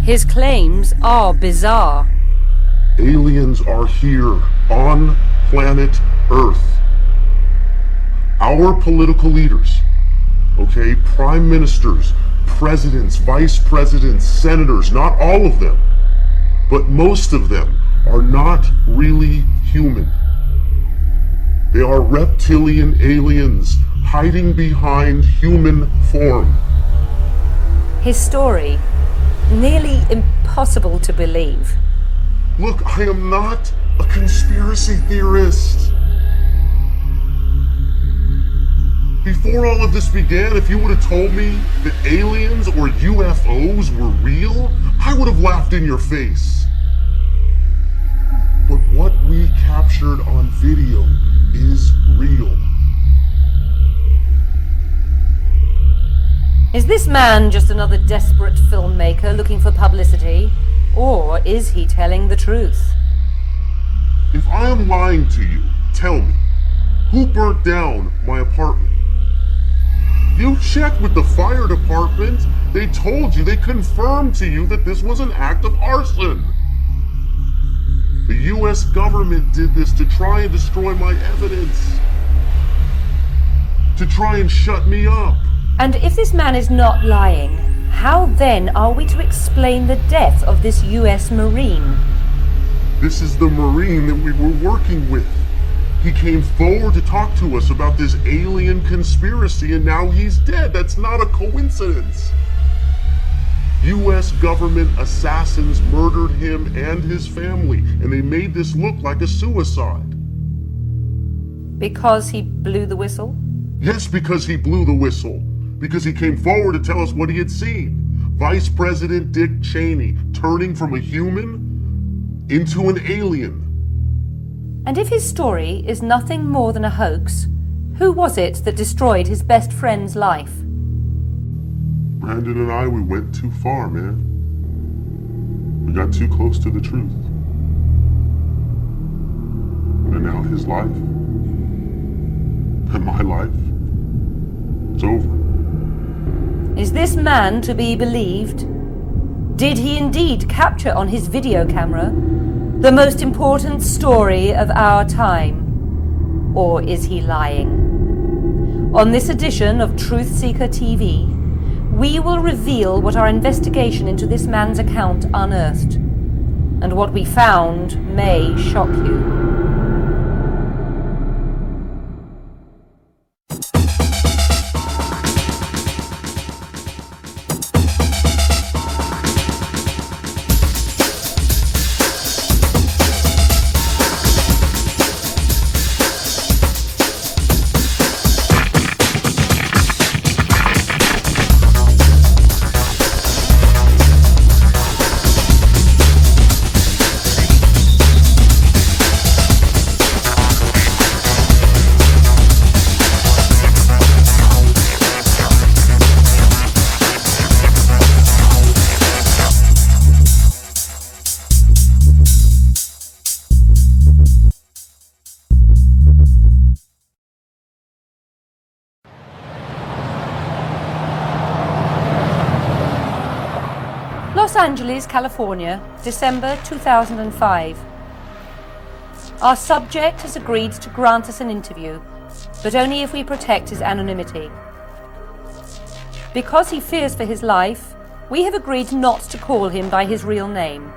His claims are bizarre. Aliens are here on planet Earth. Our political leaders, okay, prime ministers, presidents, vice presidents, senators, not all of them, but most of them are not really human. They are reptilian aliens hiding behind human form. His story, nearly impossible to believe. Look, I am not a conspiracy theorist. Before all of this began, if you would have told me that aliens or UFOs were real, I would have laughed in your face. But what we captured on video is real. Is this man just another desperate filmmaker looking for publicity? Or is he telling the truth? If I am lying to you, tell me, who burnt down my apartment? You checked with the fire department. They told you, they confirmed to you that this was an act of arson. The US government did this to try and destroy my evidence. To try and shut me up. And if this man is not lying, how then are we to explain the death of this US Marine? This is the Marine that we were working with. He came forward to talk to us about this alien conspiracy, and now he's dead. That's not a coincidence. US government assassins murdered him and his family, and they made this look like a suicide. Because he blew the whistle? Yes, because he blew the whistle. Because he came forward to tell us what he had seen. Vice President Dick Cheney turning from a human into an alien. And if his story is nothing more than a hoax, who was it that destroyed his best friend's life? Brandon and I, we went too far, man. We got too close to the truth. And now his life, and my life, it's over. Is this man to be believed? Did he indeed capture on his video camera the most important story of our time? Or is he lying? On this edition of Truth Seeker TV, we will reveal what our investigation into this man's account unearthed, and what we found may shock you. Los Angeles, California, December 2005. Our subject has agreed to grant us an interview, but only if we protect his anonymity. Because he fears for his life, we have agreed not to call him by his real name.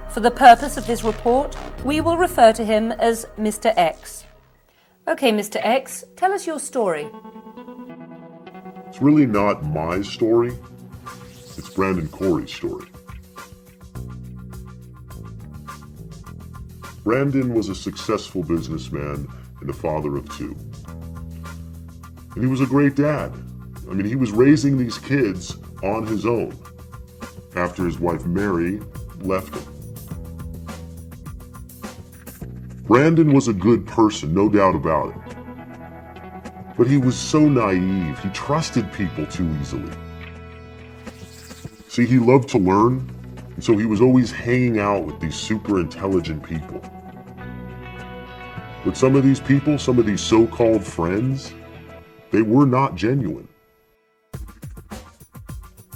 For the purpose of this report, we will refer to him as Mr. X. Okay, Mr. X, tell us your story. It's really not my story. It's Brandon Corey's story. Brandon was a successful businessman and a father of two. And he was a great dad. I mean, he was raising these kids on his own after his wife Mary left him. Brandon was a good person, no doubt about it. But he was so naive, he trusted people too easily. See, he loved to learn, and so he was always hanging out with these super intelligent people. But some of these people, some of these so-called friends, they were not genuine.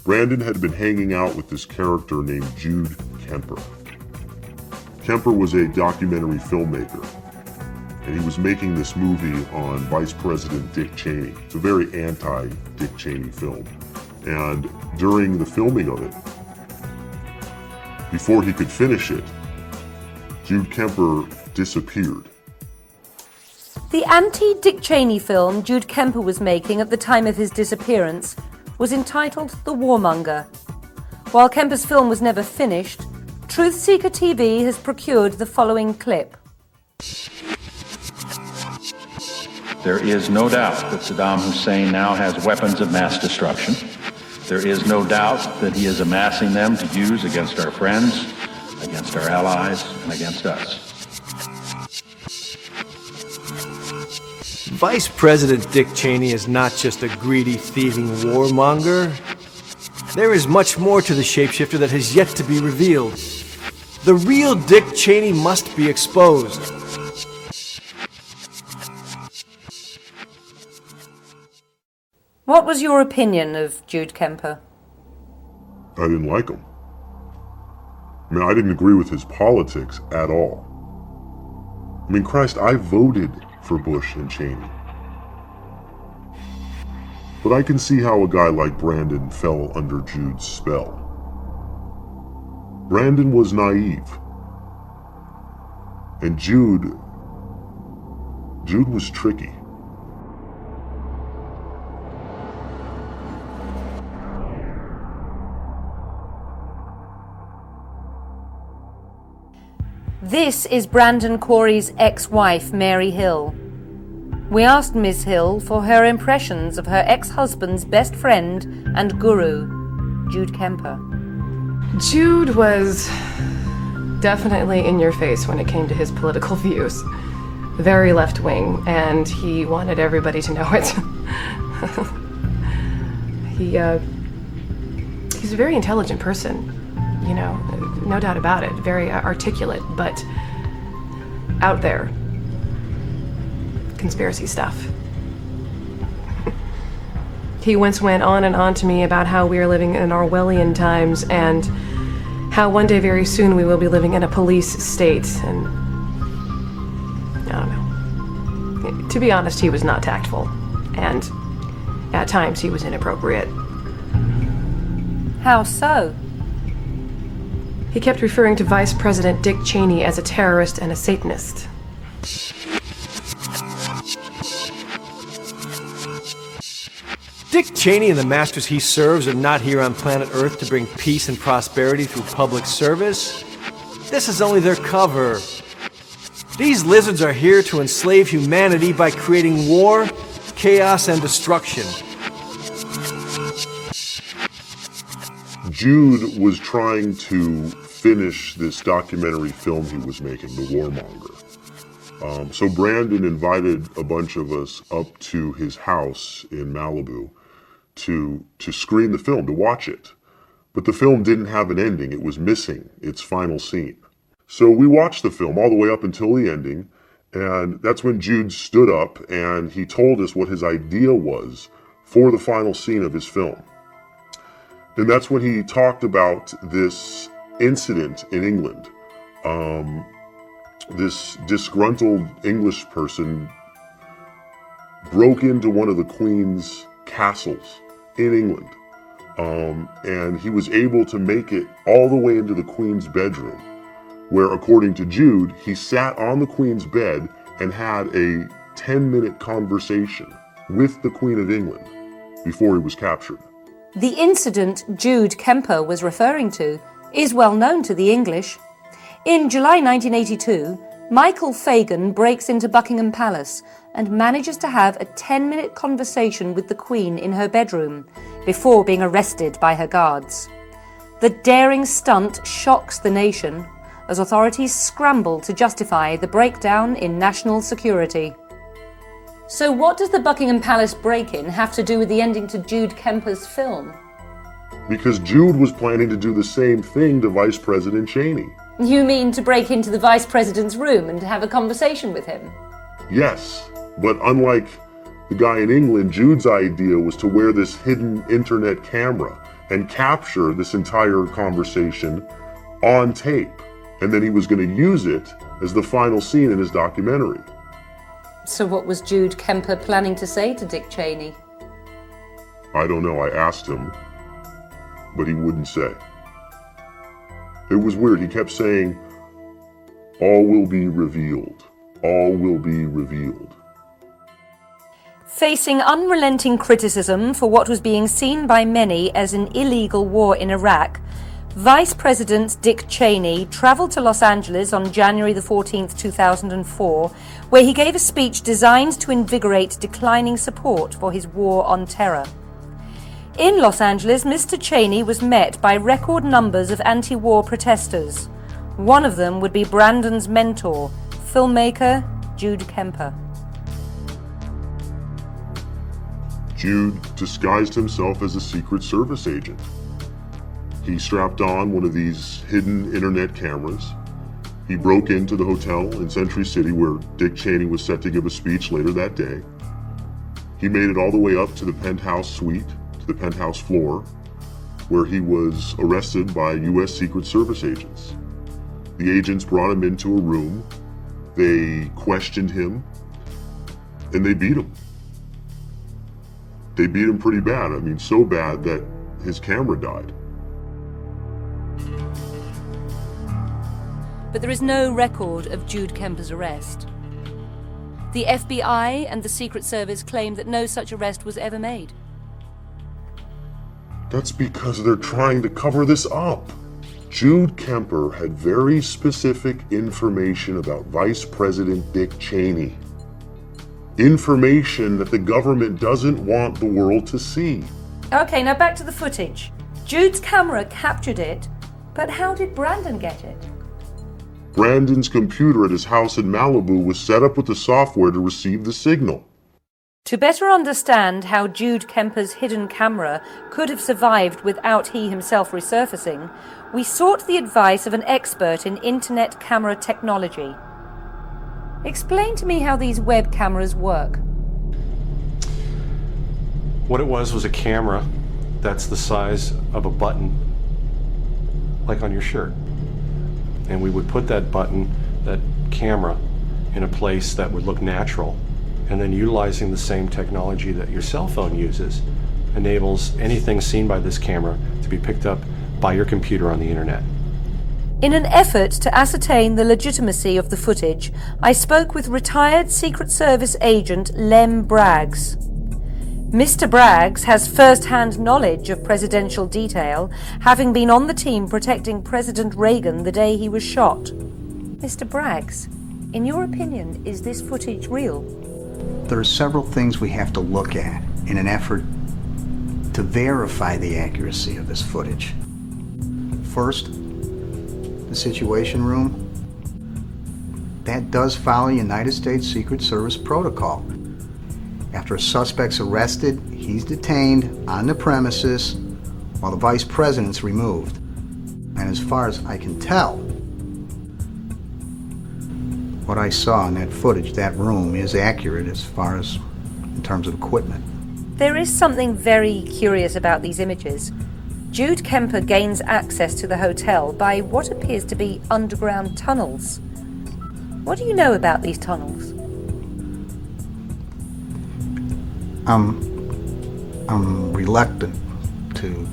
Brandon had been hanging out with this character named Jude Kemper. Kemper was a documentary filmmaker, and he was making this movie on Vice President Dick Cheney. It's a very anti-Dick Cheney film. And during the filming of it, before he could finish it, Jude Kemper disappeared. The anti-Dick Cheney film Jude Kemper was making at the time of his disappearance was entitled The Warmonger. While Kemper's film was never finished, Truth Seeker TV has procured the following clip. There is no doubt that Saddam Hussein now has weapons of mass destruction. There is no doubt that he is amassing them to use against our friends, against our allies, and against us. Vice President Dick Cheney is not just a greedy, thieving warmonger. There is much more to the shapeshifter that has yet to be revealed. The real Dick Cheney must be exposed. What was your opinion of Jude Kemper? I didn't like him. I mean, I didn't agree with his politics at all. I mean, Christ, I voted for Bush and Cheney. But I can see how a guy like Brandon fell under Jude's spell. Brandon was naive. And Jude was tricky. This is Brandon Corey's ex-wife, Mary Hill. We asked Ms. Hill for her impressions of her ex-husband's best friend and guru, Jude Kemper. Jude was definitely in your face when it came to his political views. Very left-wing, and he wanted everybody to know it. He's a very intelligent person, you know, no doubt about it. Very articulate, but out there. Conspiracy stuff. He once went on and on to me about how we are living in Orwellian times and how one day very soon we will be living in a police state, and I don't know. To be honest, he was not tactful, and at times he was inappropriate. How so? He kept referring to Vice President Dick Cheney as a terrorist and a Satanist. Dick Cheney and the masters he serves are not here on planet Earth to bring peace and prosperity through public service. This is only their cover. These lizards are here to enslave humanity by creating war, chaos, and destruction. Jude was trying to finish this documentary film he was making, The Warmonger. So Brandon invited a bunch of us up to his house in Malibu to screen the film, to watch it. But the film didn't have an ending. It was missing its final scene. So we watched the film all the way up until the ending, and that's when Jude stood up and he told us what his idea was for the final scene of his film. And that's when he talked about this incident in England. This disgruntled English person broke into one of the Queen's castles in England. And he was able to make it all the way into the Queen's bedroom, where, according to Jude, he sat on the Queen's bed and had a 10-minute conversation with the Queen of England before he was captured. The incident Jude Kemper was referring to is well known to the English. In July 1982, Michael Fagan breaks into Buckingham Palace and manages to have a 10-minute conversation with the Queen in her bedroom before being arrested by her guards. The daring stunt shocks the nation as authorities scramble to justify the breakdown in national security. So what does the Buckingham Palace break-in have to do with the ending to Jude Kemper's film? Because Jude was planning to do the same thing to Vice President Cheney. You mean to break into the Vice President's room and have a conversation with him? Yes, but unlike the guy in England, Jude's idea was to wear this hidden internet camera and capture this entire conversation on tape. And then he was going to use it as the final scene in his documentary. So what was Jude Kemper planning to say to Dick Cheney? I don't know, I asked him, but he wouldn't say. It was weird, he kept saying, all will be revealed, all will be revealed. Facing unrelenting criticism for what was being seen by many as an illegal war in Iraq, Vice President Dick Cheney travelled to Los Angeles on January the 14th, 2004, where he gave a speech designed to invigorate declining support for his war on terror. In Los Angeles, Mr. Cheney was met by record numbers of anti-war protesters. One of them would be Brandon's mentor, filmmaker Jude Kemper. Jude disguised himself as a Secret Service agent. He strapped on one of these hidden internet cameras. He broke into the hotel in Century City where Dick Cheney was set to give a speech later that day. He made it all the way up to the penthouse suite, to the penthouse floor, where he was arrested by U.S. Secret Service agents. The agents brought him into a room, they questioned him, and they beat him. They beat him pretty bad. I mean, so bad that his camera died. But there is no record of Jude Kemper's arrest. The FBI and the Secret Service claim that no such arrest was ever made. That's because they're trying to cover this up. Jude Kemper had very specific information about Vice President Dick Cheney. Information that the government doesn't want the world to see. Okay, now back to the footage. Jude's camera captured it, but how did Brandon get it? Brandon's computer at his house in Malibu was set up with the software to receive the signal. To better understand how Jude Kemper's hidden camera could have survived without he himself resurfacing, we sought the advice of an expert in internet camera technology. Explain to me how these web cameras work. What it was a camera that's the size of a button, like on your shirt. And we would put that button, that camera, in a place that would look natural. And then utilizing the same technology that your cell phone uses enables anything seen by this camera to be picked up by your computer on the internet. In an effort to ascertain the legitimacy of the footage, I spoke with retired Secret Service agent Lem Braggs. Mr. Braggs has first-hand knowledge of presidential detail, having been on the team protecting President Reagan the day he was shot. Mr. Braggs, in your opinion, is this footage real? There are several things we have to look at in an effort to verify the accuracy of this footage. First, the Situation Room. That does follow United States Secret Service protocol. After a suspect's arrested, he's detained on the premises while the Vice President's removed. And as far as I can tell, what I saw in that footage, that room, is accurate as far as in terms of equipment. There is something very curious about these images. Jude Kemper gains access to the hotel by what appears to be underground tunnels. What do you know about these tunnels? I'm reluctant to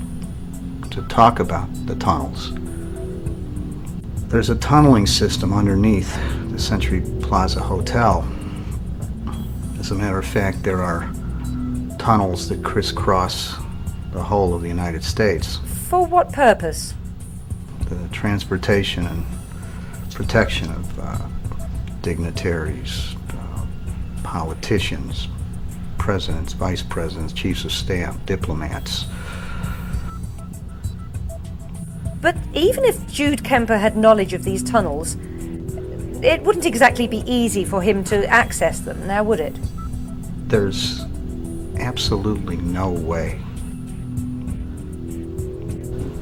talk about the tunnels. There's a tunneling system underneath the Century Plaza Hotel. As a matter of fact, there are tunnels that crisscross the whole of the United States. For what purpose? The transportation and protection of dignitaries, politicians, presidents, vice presidents, chiefs of staff, diplomats. But even if Jude Kemper had knowledge of these tunnels, it wouldn't exactly be easy for him to access them, now would it? There's absolutely no way.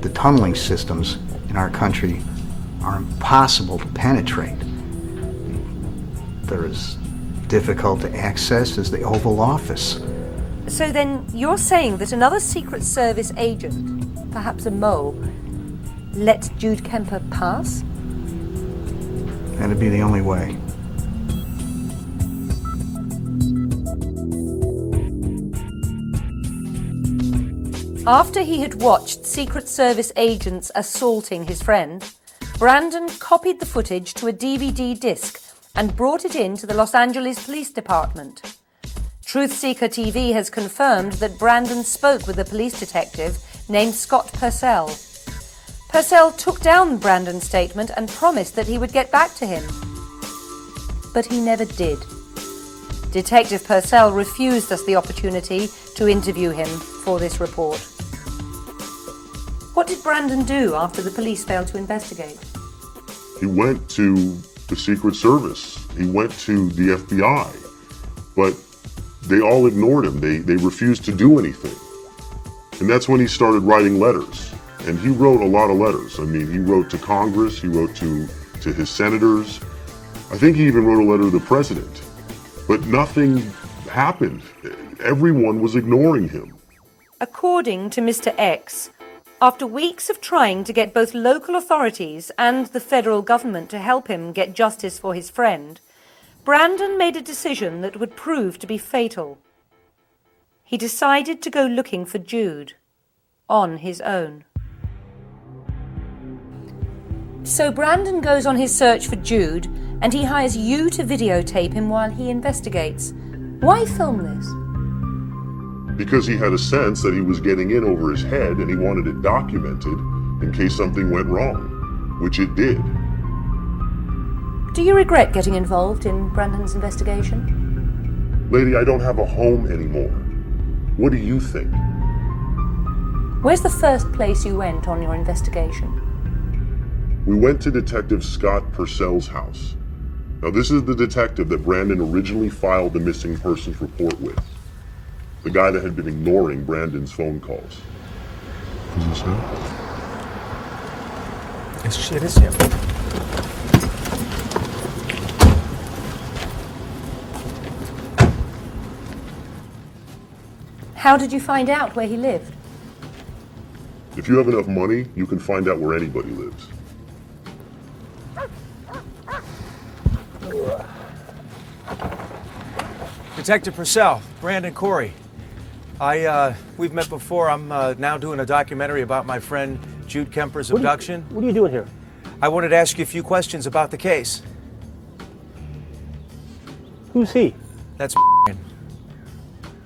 The tunneling systems in our country are impossible to penetrate. They're as difficult to access as the Oval Office. So then you're saying that another Secret Service agent, perhaps a mole, let Jude Kemper pass? That'd be the only way. After he had watched Secret Service agents assaulting his friend, Brandon copied the footage to a DVD disc and brought it in to the Los Angeles Police Department. Truth Seeker TV has confirmed that Brandon spoke with a police detective named Scott Purcell. Purcell took down Brandon's statement and promised that he would get back to him. But he never did. Detective Purcell refused us the opportunity to interview him for this report. What did Brandon do after the police failed to investigate? He went to the Secret Service. He went to the FBI. But they all ignored him. They refused to do anything. And that's when he started writing letters. And he wrote a lot of letters. I mean, he wrote to Congress, he wrote to his senators. I think he even wrote a letter to the president. But nothing happened. Everyone was ignoring him. According to Mr. X, after weeks of trying to get both local authorities and the federal government to help him get justice for his friend, Brandon made a decision that would prove to be fatal. He decided to go looking for Jude on his own. So Brandon goes on his search for Jude and he hires you to videotape him while he investigates. Why film this? Because he had a sense that he was getting in over his head and he wanted it documented in case something went wrong, which it did. Do you regret getting involved in Brandon's investigation? Lady, I don't have a home anymore. What do you think? Where's the first place you went on your investigation? We went to Detective Scott Purcell's house. Now, this is the detective that Brandon originally filed the missing persons report with. The guy that had been ignoring Brandon's phone calls. Is this him? It is him. How did you find out where he lived? If you have enough money, you can find out where anybody lives. Detective Purcell, Brandon Corey. We've met before. I'm now doing a documentary about my friend Jude Kemper's abduction. What are you doing here? I wanted to ask you a few questions about the case. Who's he? That's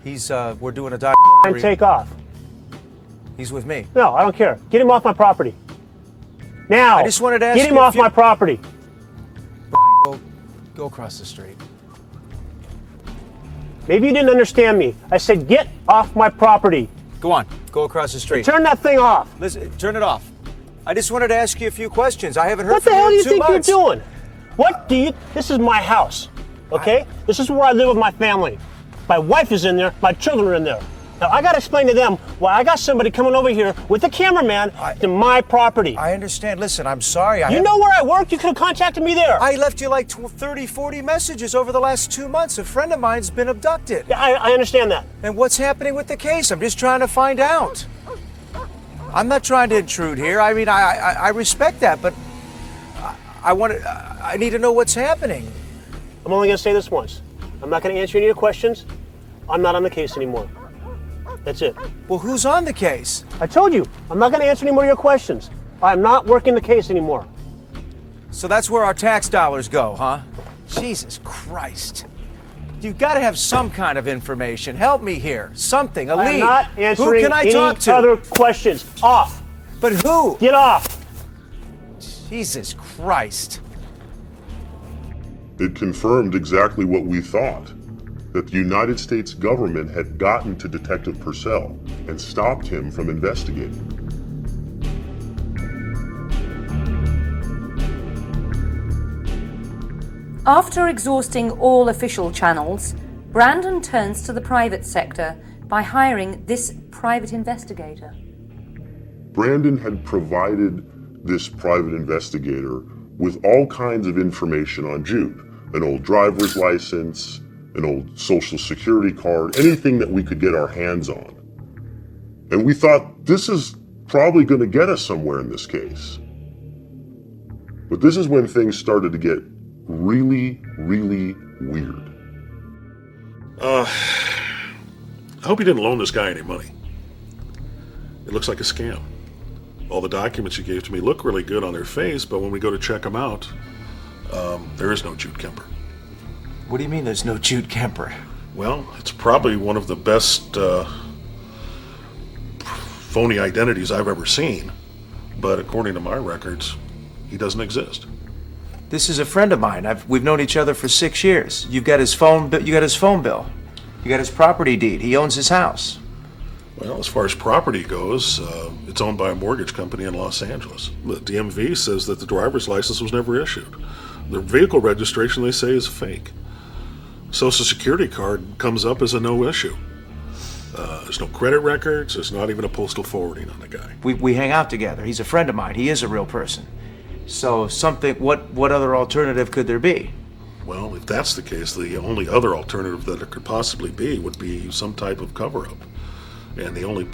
He's, we're doing a documentary. And take off. He's with me. No, I don't care. Get him off my property. Now. I just wanted to ask Get him you off my property. Go across the street. Maybe you didn't understand me. I said get off my property. Go on. Go across the street. Turn that thing off. Listen, turn it off. I just wanted to ask you a few questions. I haven't heard What the from hell do you you in 2 think months. you're doing? What do you... This is my house, okay? This is where I live with my family. My wife is in there. My children are in there. Now, I got to explain to them why I got somebody coming over here with a cameraman to my property. I understand. Listen, I'm sorry. You know where I work? You could have contacted me there. I left you like 30, 40 messages over the last 2 months. A friend of mine's been abducted. Yeah, I understand that. And what's happening with the case? I'm just trying to find out. I'm not trying to intrude here. I mean, I respect that, but I need to know what's happening. I'm only going to say this once. I'm not going to answer any of your questions. I'm not on the case anymore. That's it. Well, who's on the case? I told you, I'm not going to answer any more of your questions. I'm not working the case anymore. So that's where our tax dollars go, huh? Jesus Christ. You've got to have some kind of information. Help me here. Something, a lead. I'm not answering who can I any talk to? other questions. Off. But who? Get off. Jesus Christ. It confirmed exactly what we thought. That the United States government had gotten to Detective Purcell and stopped him from investigating. After exhausting all official channels, Brandon turns to the private sector by hiring this private investigator. Brandon had provided this private investigator with all kinds of information on Jude. An old driver's license, an old social security card, anything that we could get our hands on. And we thought, this is probably going to get us somewhere in this case. But this is when things started to get really, really weird. I hope you didn't loan this guy any money. It looks like a scam. All the documents you gave to me look really good on their face, but when we go to check them out, there is no Jude Kemper. What do you mean there's no Jude Kemper? Well, it's probably one of the best phony identities I've ever seen, but according to my records, he doesn't exist. This is a friend of mine. We've known each other for 6 years. You got his phone bill. You got his property deed. He owns his house. Well, as far as property goes, it's owned by a mortgage company in Los Angeles. The DMV says that the driver's license was never issued. The vehicle registration, they say, is fake. Social Security card comes up as a no issue. There's no credit records. There's not even a postal forwarding on the guy. We hang out together. He's a friend of mine. He is a real person. So what other alternative could there be? Well, if that's the case, the only other alternative that it could possibly be would be some type of cover-up. And the only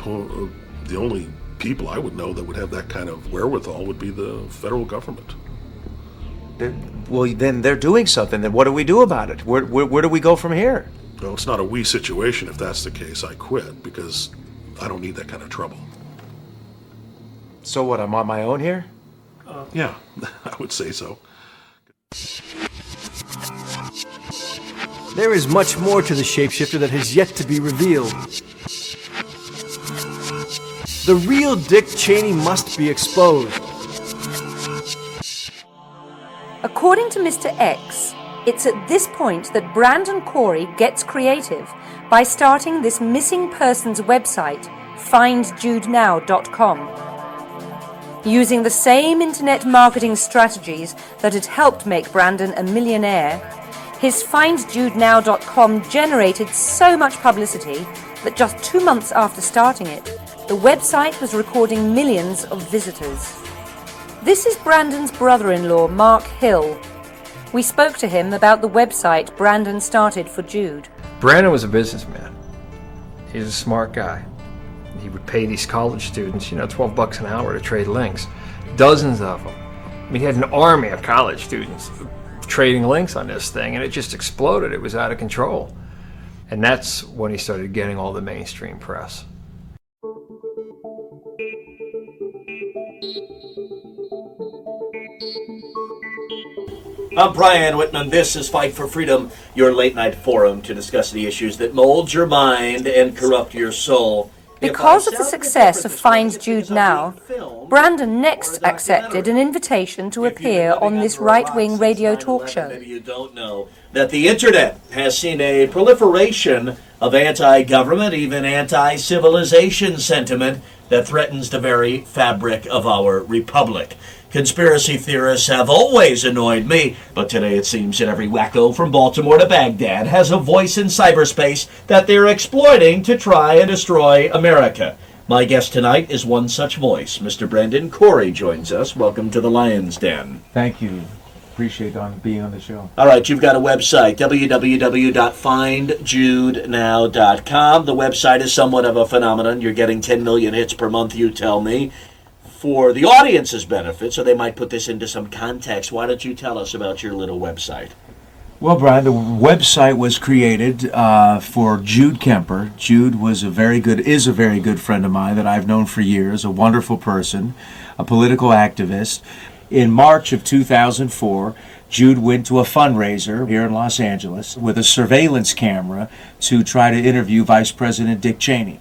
people I would know that would have that kind of wherewithal would be the federal government. Well, then they're doing something. Then what do we do about it? Where do we go from here? Well, it's not a we situation if that's the case. I quit because I don't need that kind of trouble. So what, I'm on my own here? Yeah, I would say so. There is much more to the shapeshifter that has yet to be revealed. The real Dick Cheney must be exposed. According to Mr. X, it's at this point that Brandon Corey gets creative by starting this missing persons website, findjudenow.com. Using the same internet marketing strategies that had helped make Brandon a millionaire, his findjudenow.com generated so much publicity that just 2 months after starting it, the website was recording millions of visitors. This is Brandon's brother-in-law, Mark Hill. We spoke to him about the website Brandon started for Jude. Brandon was a businessman. He's a smart guy. He would pay these college students, $12 an hour to trade links. Dozens of them. I mean, he had an army of college students trading links on this thing, and it just exploded. It was out of control. And that's when he started getting all the mainstream press. I'm Brian Whitman. This is Fight for Freedom, your late-night forum to discuss the issues that mold your mind and corrupt your soul. Because of the success of Find Jude Now, Brandon next accepted an invitation to appear on this right-wing radio talk show. Maybe you don't know that the internet has seen a proliferation of anti-government, even anti-civilization sentiment that threatens the very fabric of our republic. Conspiracy theorists have always annoyed me, but today it seems that every wacko from Baltimore to Baghdad has a voice in cyberspace that they're exploiting to try and destroy America. My guest tonight is one such voice. Mr. Brandon Corey joins us. Welcome to the Lion's Den. Thank you. Appreciate being on the show. All right, you've got a website, www.findjudenow.com. The website is somewhat of a phenomenon. You're getting 10 million hits per month, you tell me. For the audience's benefit, so they might put this into some context, why don't you tell us about your little website? Well, Brian, the website was created for Jude Kemper. Jude is a very good friend of mine that I've known for years, a wonderful person, a political activist. In March of 2004, Jude went to a fundraiser here in Los Angeles with a surveillance camera to try to interview Vice President Dick Cheney.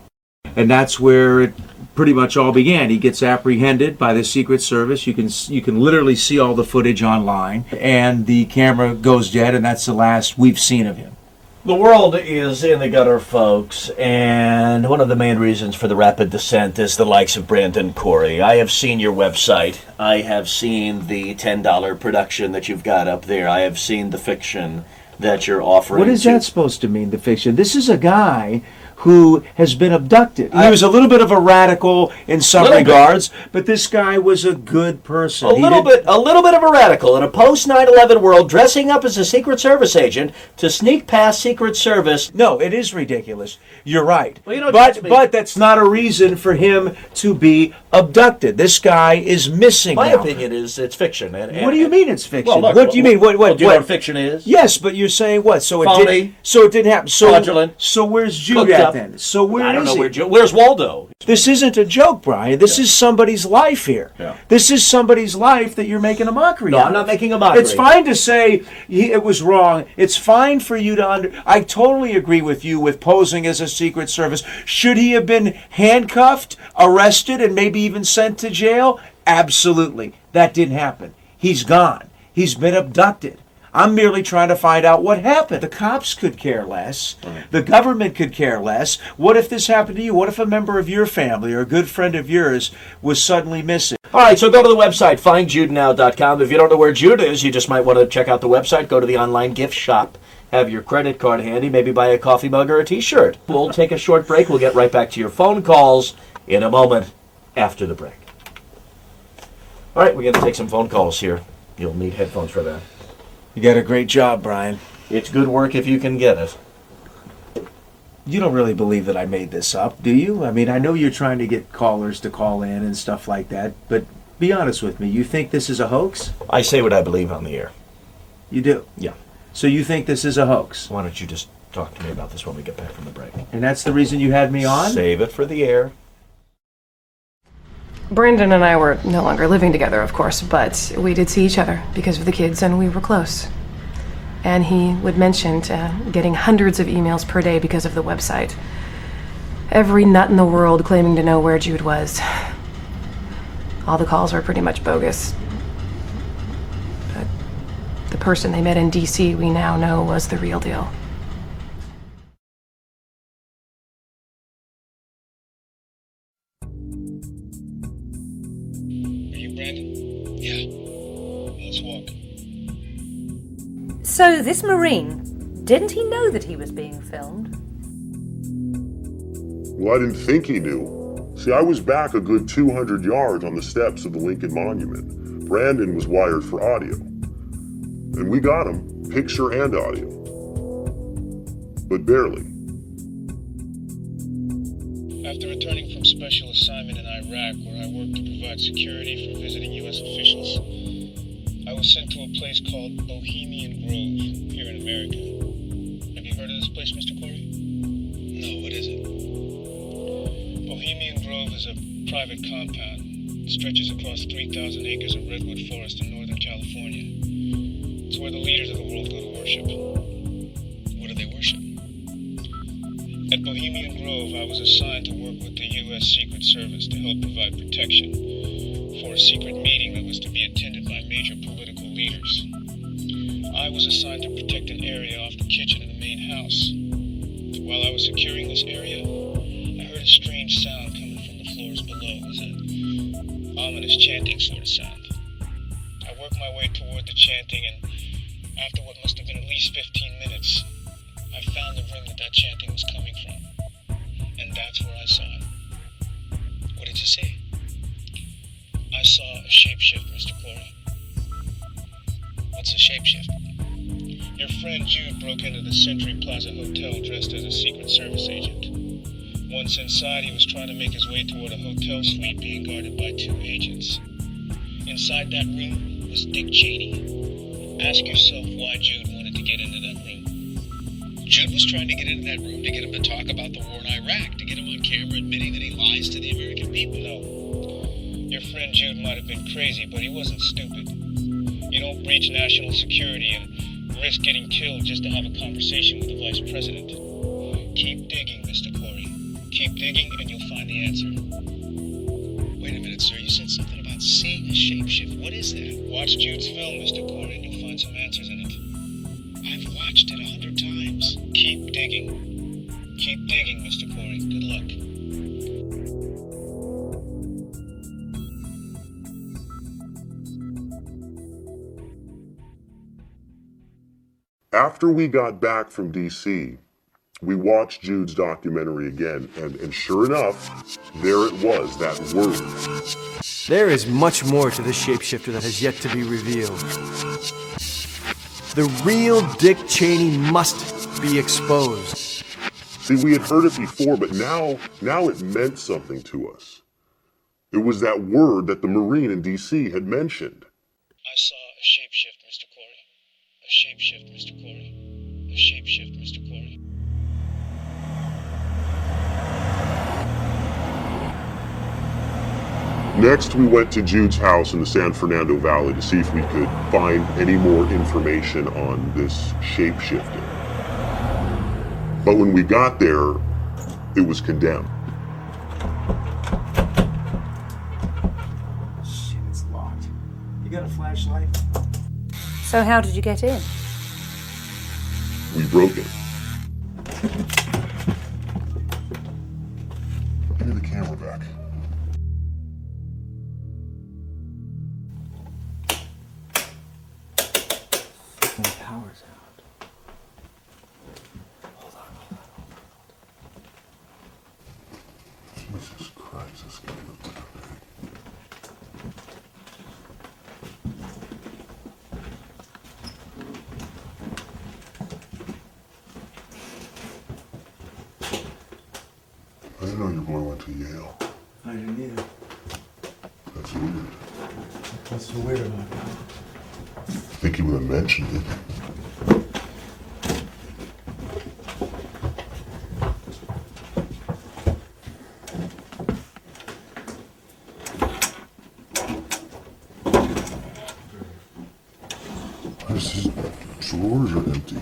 And that's where it pretty much all began. He gets apprehended by the Secret Service. You can literally see all the footage online, and the camera goes dead, and that's the last we've seen of him. The world is in the gutter, folks, and one of the main reasons for the rapid descent is the likes of Brandon Corey. I have seen your website. I have seen the $10 production that you've got up there. I have seen the fiction. that you're offering. What is that supposed to mean, the fiction? This is a guy who has been abducted. He was a little bit of a radical in some regards, but this guy was a good person. A little bit of a radical in a post 9/11 world, dressing up as a Secret Service agent to sneak past Secret Service. No, it is ridiculous. You're right. Well, but that's not a reason for him to be abducted. This guy is missing. My now. opinion is it's fiction. What do you mean it's fiction? Well, look, what do you mean? What do you know what fiction is? Yes, but you're saying what? So it Phony. it didn't happen. Fraudulent. So where's Jude at then? So where I don't is know he? where's Waldo? This isn't a joke, Brian. This is somebody's life here. Yeah. This is somebody's life that you're making a mockery No, of. I'm not making a mockery. It's fine to say it was wrong. It's fine for you to I totally agree with you with posing as a Secret Service. Should he have been handcuffed, arrested, and maybe even sent to jail? Absolutely. That didn't happen. He's gone. He's been abducted. I'm merely trying to find out what happened. The cops could care less. Right. The government could care less. What if this happened to you? What if a member of your family or a good friend of yours was suddenly missing? All right, so go to the website, findjudenow.com. If you don't know where Jude is, you just might want to check out the website. Go to the online gift shop. Have your credit card handy. Maybe buy a coffee mug or a T-shirt. We'll take a short break. We'll get right back to your phone calls in a moment after the break. All right, we're going to take some phone calls here. You'll need headphones for that. You got a great job, Brian. It's good work if you can get it. You don't really believe that I made this up, do you? I mean, I know you're trying to get callers to call in and stuff like that, but be honest with me. You think this is a hoax? I say what I believe on the air. You do? Yeah. So you think this is a hoax? Why don't you just talk to me about this when we get back from the break? And that's the reason you had me on? Save it for the air. Brandon and I were no longer living together, of course, but we did see each other because of the kids, and we were close. And he would mention getting hundreds of emails per day because of the website. Every nut in the world claiming to know where Jude was. All the calls were pretty much bogus. But the person they met in D.C. we now know was the real deal. So this Marine, didn't he know that he was being filmed? Well, I didn't think he knew. See, I was back a good 200 yards on the steps of the Lincoln Monument. Brandon was wired for audio. And we got him, picture and audio. But barely. After returning from special assignment in Iraq, where I worked to provide security for visiting U.S. officials, I was sent to a place called Bohemian Grove, here in America. Have you heard of this place, Mr. Corey? No, what is it? Bohemian Grove is a private compound. It stretches across 3,000 acres of redwood forest in Northern California. It's where the leaders of the world go to worship. What do they worship? At Bohemian Grove, I was assigned to work with the U.S. Secret Service to help provide protection for a secret meeting that was to be attended by major political leaders. I was assigned to protect an area off the kitchen in the main house. While I was securing this area, I heard a strange sound coming from the floors below. It was an ominous chanting sort of sound. I worked my way toward the chanting, and after what must have been at least 15 minutes, I found the room that chanting was coming from. And that's where I saw it. What did you see? I saw a shapeshift, Mr. Corey. What's a shapeshift? Your friend Jude broke into the Century Plaza Hotel dressed as a Secret Service agent. Once inside, he was trying to make his way toward a hotel suite being guarded by 2 agents. Inside that room was Dick Cheney. Ask yourself why Jude wanted to get into that room. Jude was trying to get into that room to get him to talk about the war in Iraq, to get him on camera admitting that he lies to the American people. No. Your friend Jude might have been crazy, but he wasn't stupid. You don't breach national security and risk getting killed just to have a conversation with the vice president. Keep digging, Mr. Corey. Keep digging and you'll find the answer. Wait a minute, sir. You said something about seeing a shapeshift. What is that? Watch Jude's film, Mr. Corey, and you'll find some answers in it. I've watched it 100 times. Keep digging. Keep digging, Mr. Corey. Good luck. After we got back from DC, we watched Jude's documentary again, and sure enough, there it was, that word. There is much more to this shapeshifter that has yet to be revealed. The real Dick Cheney must be exposed. See, we had heard it before, but now it meant something to us. It was that word that the Marine in DC had mentioned. I saw a shapeshift, Mr. Corey. A shapeshift, Mr. Corey. A shapeshift, Mr. Corey. Next, we went to Jude's house in the San Fernando Valley to see if we could find any more information on this shapeshifting. But when we got there, it was condemned. Shit, it's locked. You got a flashlight? So how did you get in? We broke it. Give me the camera back. The power's out. Hold on. Jesus Christ, this guy looks okay. I didn't know your boy went to Yale. I didn't either. That's weird. What's so weird about it? I think he would have mentioned it. His drawers are empty.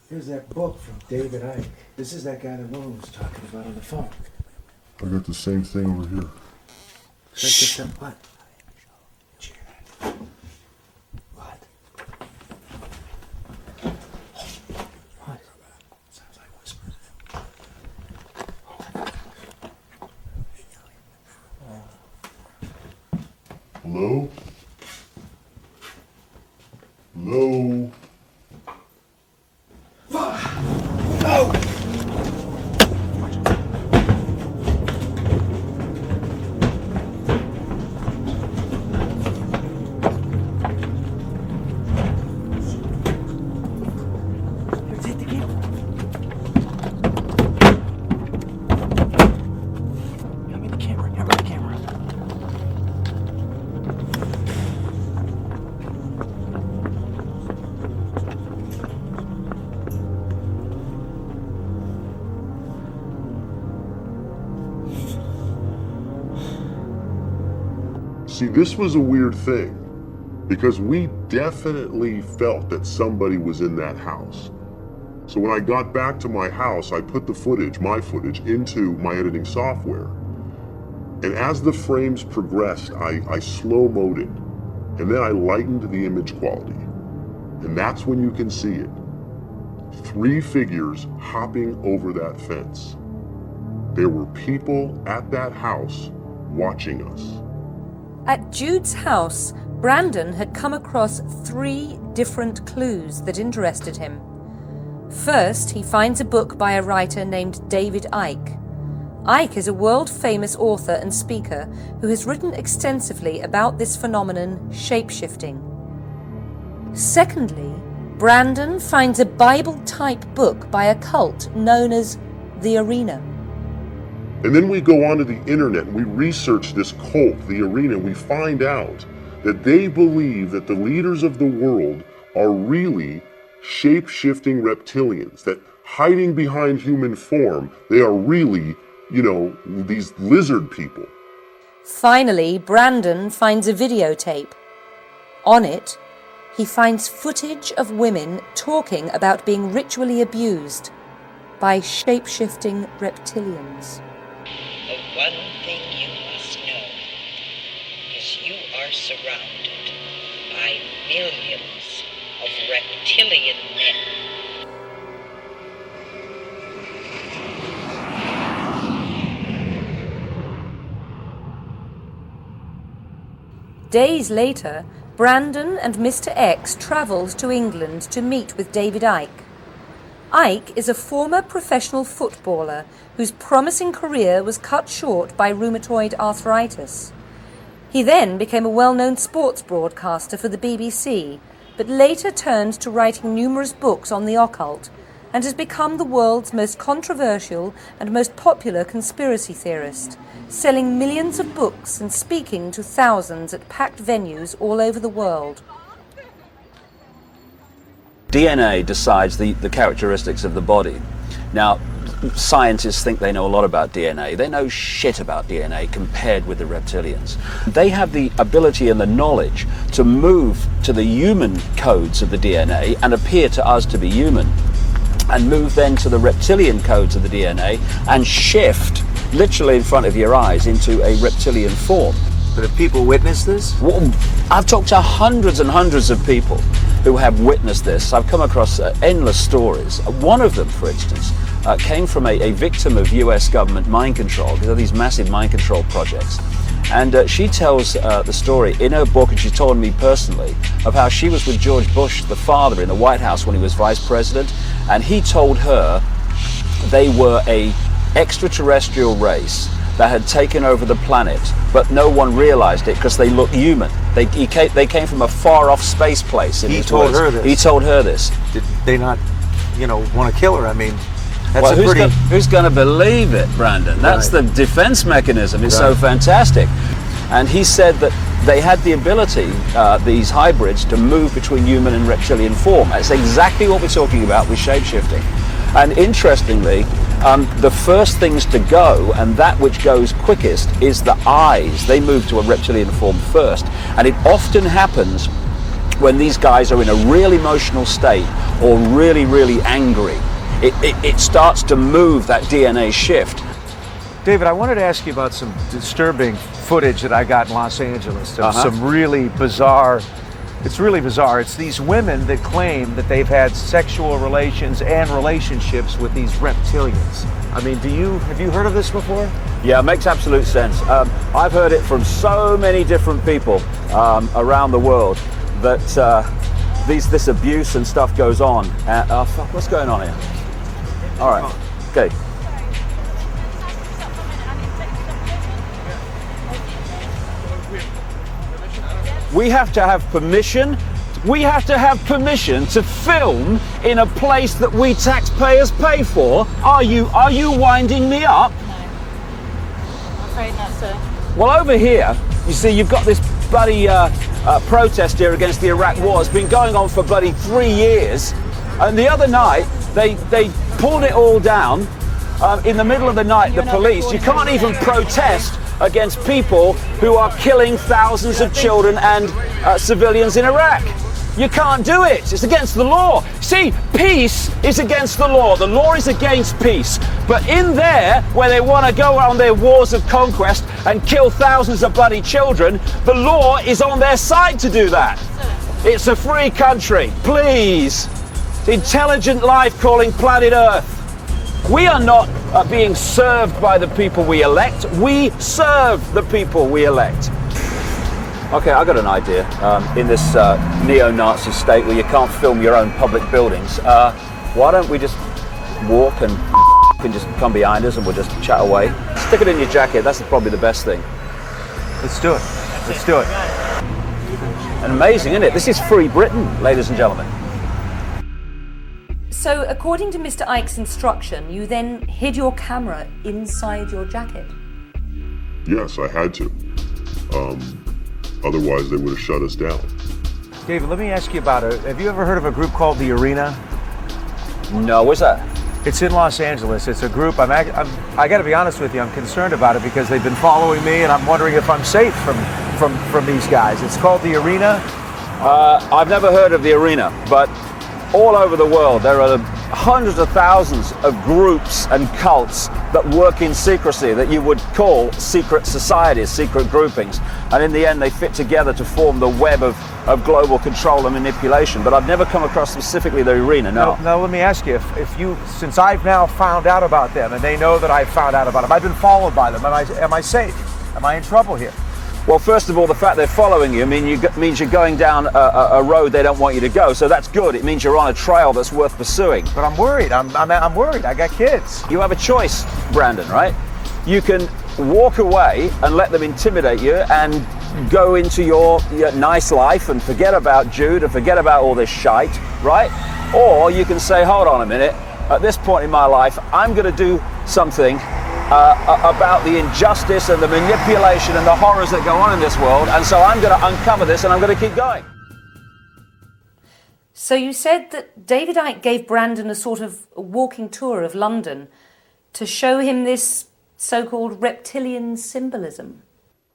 Here's that book from David Icke. This is that guy that Logan was talking about on the phone. I got the same thing over here. Shh. What? What? What? Sounds like whispers. Hello? Hello? See, this was a weird thing, because we definitely felt that somebody was in that house. So when I got back to my house, I put the footage, my footage, into my editing software. And as the frames progressed, I slow-moed it, and then I lightened the image quality. And that's when you can see it. 3 figures hopping over that fence. There were people at that house watching us. At Jude's house, Brandon had come across 3 different clues that interested him. First, he finds a book by a writer named David Icke. Icke is a world-famous author and speaker who has written extensively about this phenomenon, shapeshifting. Secondly, Brandon finds a Bible-type book by a cult known as The Arena. And then we go onto the internet and we research this cult, the Arena, and we find out that they believe that the leaders of the world are really shape-shifting reptilians, that hiding behind human form, they are really, these lizard people. Finally, Brandon finds a videotape. On it, he finds footage of women talking about being ritually abused by shape-shifting reptilians. The one thing you must know is you are surrounded by millions of reptilian men. Days later, Brandon and Mr. X travelled to England to meet with David Icke. Icke is a former professional footballer whose promising career was cut short by rheumatoid arthritis. He then became a well-known sports broadcaster for the BBC, but later turned to writing numerous books on the occult, and has become the world's most controversial and most popular conspiracy theorist, selling millions of books and speaking to thousands at packed venues all over the world. DNA decides the characteristics of the body. Now, scientists think they know a lot about DNA. They know shit about DNA compared with the reptilians. They have the ability and the knowledge to move to the human codes of the DNA and appear to us to be human, and move then to the reptilian codes of the DNA and shift literally in front of your eyes into a reptilian form. But have people witnessed this? Well, I've talked to hundreds and hundreds of people who have witnessed this. I've come across endless stories. One of them, for instance, came from a victim of US government mind control. There are these massive mind control projects. And she tells the story in her book, and she's told me personally, of how she was with George Bush, the father, in the White House when he was vice president, and he told her they were a extraterrestrial race that had taken over the planet, but no one realized it because they looked human. They came from a far-off space place. He told her this? He told her this. Did they not, want to kill her? I mean, that's well, who's going to believe it, Brandon? That's the defense mechanism. It's so fantastic. And he said that they had the ability, these hybrids, to move between human and reptilian form. That's exactly what we're talking about with shape-shifting. And interestingly, the first things to go, and that which goes quickest, is the eyes. They move to a reptilian form first. And it often happens when these guys are in a real emotional state or really, really angry. It starts to move that DNA shift. David, I wanted to ask you about some disturbing footage that I got in Los Angeles of some really bizarre. It's really bizarre. It's these women that claim that they've had sexual relations and relationships with these reptilians. I mean, have you heard of this before? Yeah, it makes absolute sense. I've heard it from so many different people around the world that this abuse and stuff goes on. Fuck, what's going on here? All right, okay. We have to have permission. We have to have permission to film in a place that we taxpayers pay for. Are you winding me up? No. I'm afraid not, sir. Well, over here, you see, you've got this bloody protest here against the Iraq war. It's been going on for bloody 3 years. And the other night, they pulled it all down. In the middle of the night, the police, you can't even protest against people who are killing thousands of children and civilians in Iraq. You can't do it. It's against the law. See, peace is against the law. The law is against peace. But in there, where they want to go on their wars of conquest and kill thousands of bloody children, the law is on their side to do that. It's a free country. Please. Intelligent life calling planet Earth. We are not being served by the people we elect. We serve the people we elect. Okay, I got an idea. In this neo-Nazi state where you can't film your own public buildings, why don't we just walk and just come behind us and we'll just chat away? Stick it in your jacket. That's probably the best thing. Let's do it. Let's do it. And amazing, isn't it? This is free Britain, ladies and gentlemen. So, according to Mr. Icke's instruction, you then hid your camera inside your jacket? Yes, I had to. Otherwise, they would have shut us down. David, let me ask you about it. Have you ever heard of a group called The Arena? No, what's that? It's in Los Angeles. It's a group. I got to be honest with you. I'm concerned about it because they've been following me, and I'm wondering if I'm safe from these guys. It's called The Arena. I've never heard of The Arena, but all over the world there are hundreds of thousands of groups and cults that work in secrecy that you would call secret societies, secret groupings, and in the end they fit together to form the web of global control and manipulation. But I've never come across specifically The Arena. No. Now let me ask you, if you, since I've now found out about them and they know that I've found out about them, I've been followed by them, am I safe? Am I in trouble here? Well, first of all, the fact they're following you means you're going down a road they don't want you to go. So that's good. It means you're on a trail that's worth pursuing. But I'm worried. I'm worried. I got kids. You have a choice, Brandon, right? You can walk away and let them intimidate you and go into your nice life and forget about Jude and forget about all this shite, right? Or you can say, hold on a minute, at this point in my life, I'm going to do something about the injustice and the manipulation and the horrors that go on in this world, and so I'm going to uncover this and I'm going to keep going. So you said that David Icke gave Brandon a sort of walking tour of London to show him this so-called reptilian symbolism.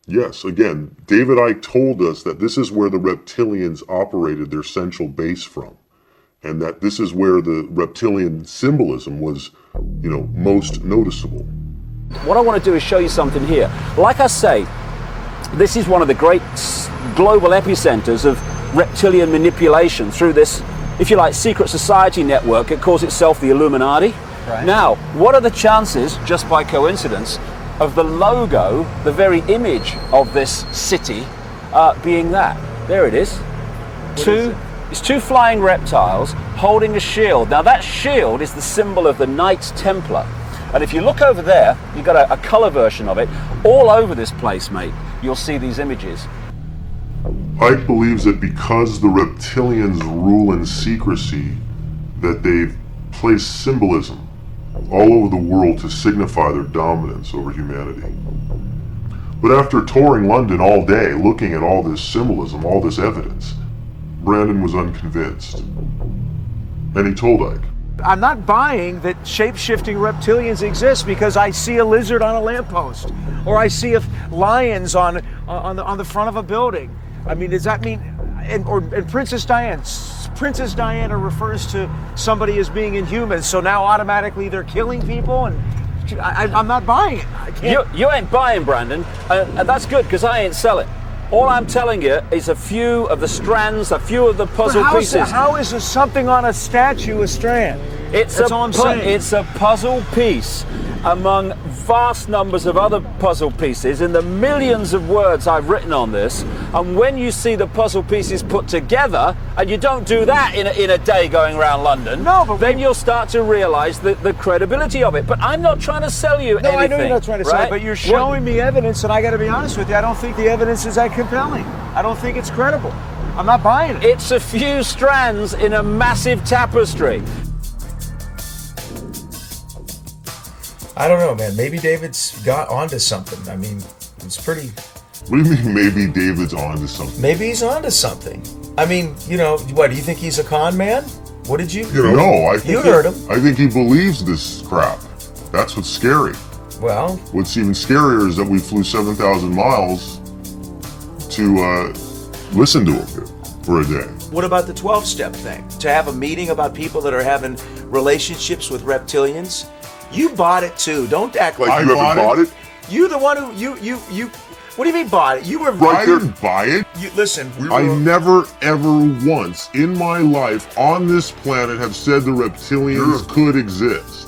Yes, again, David Icke told us that this is where the reptilians operated their central base from, and that this is where the reptilian symbolism was, most noticeable. What I want to do is show you something here. Like I say, this is one of the great global epicenters of reptilian manipulation through this, if you like, secret society network. It calls itself the Illuminati. Right. Now, what are the chances, just by coincidence, of the logo, the very image of this city, being that? There it is. It's two flying reptiles holding a shield. Now that shield is the symbol of the Knights Templar. And if you look over there, you've got a colour version of it. All over this place, mate, you'll see these images. Icke believes that because the reptilians rule in secrecy, that they've placed symbolism all over the world to signify their dominance over humanity. But after touring London all day, looking at all this symbolism, all this evidence, Brandon was unconvinced. And he told Icke, I'm not buying that shape-shifting reptilians exist because I see a lizard on a lamppost, or I see lions on the front of a building. I mean, does that mean? And Princess Diana refers to somebody as being inhuman, so now automatically they're killing people, and I'm not buying it. I can't. You ain't buying, Brandon, and that's good because I ain't selling. All I'm telling you is a few of the strands, a few of the puzzle pieces. How is something on a statue a strand? That's all I'm saying. It's a puzzle piece among vast numbers of other puzzle pieces in the millions of words I've written on this. And when you see the puzzle pieces put together, and you don't do that in a day going around London, then you'll start to realize the credibility of it. But I'm not trying to sell you anything. No, I know you're not trying to sell it, but you're showing me evidence, and I got to be honest with you, I don't think the evidence is that compelling. I don't think it's credible. I'm not buying it. It's a few strands in a massive tapestry. I don't know, man. Maybe David's got onto something. I mean, it's pretty... What do you mean maybe David's onto something? Maybe he's onto something. I mean, what, do you think he's a con man? What did you... No, I think... You heard him. I think he believes this crap. That's what's scary. Well... What's even scarier is that we flew 7,000 miles to listen to him for a day. What about the 12-step thing? To have a meeting about people that are having relationships with reptilians? You bought it too. Don't act like you haven't bought it. You the one who you. What do you mean bought it? You were right. I didn't buy it. Listen, I never ever once in my life on this planet have said the reptilians could exist.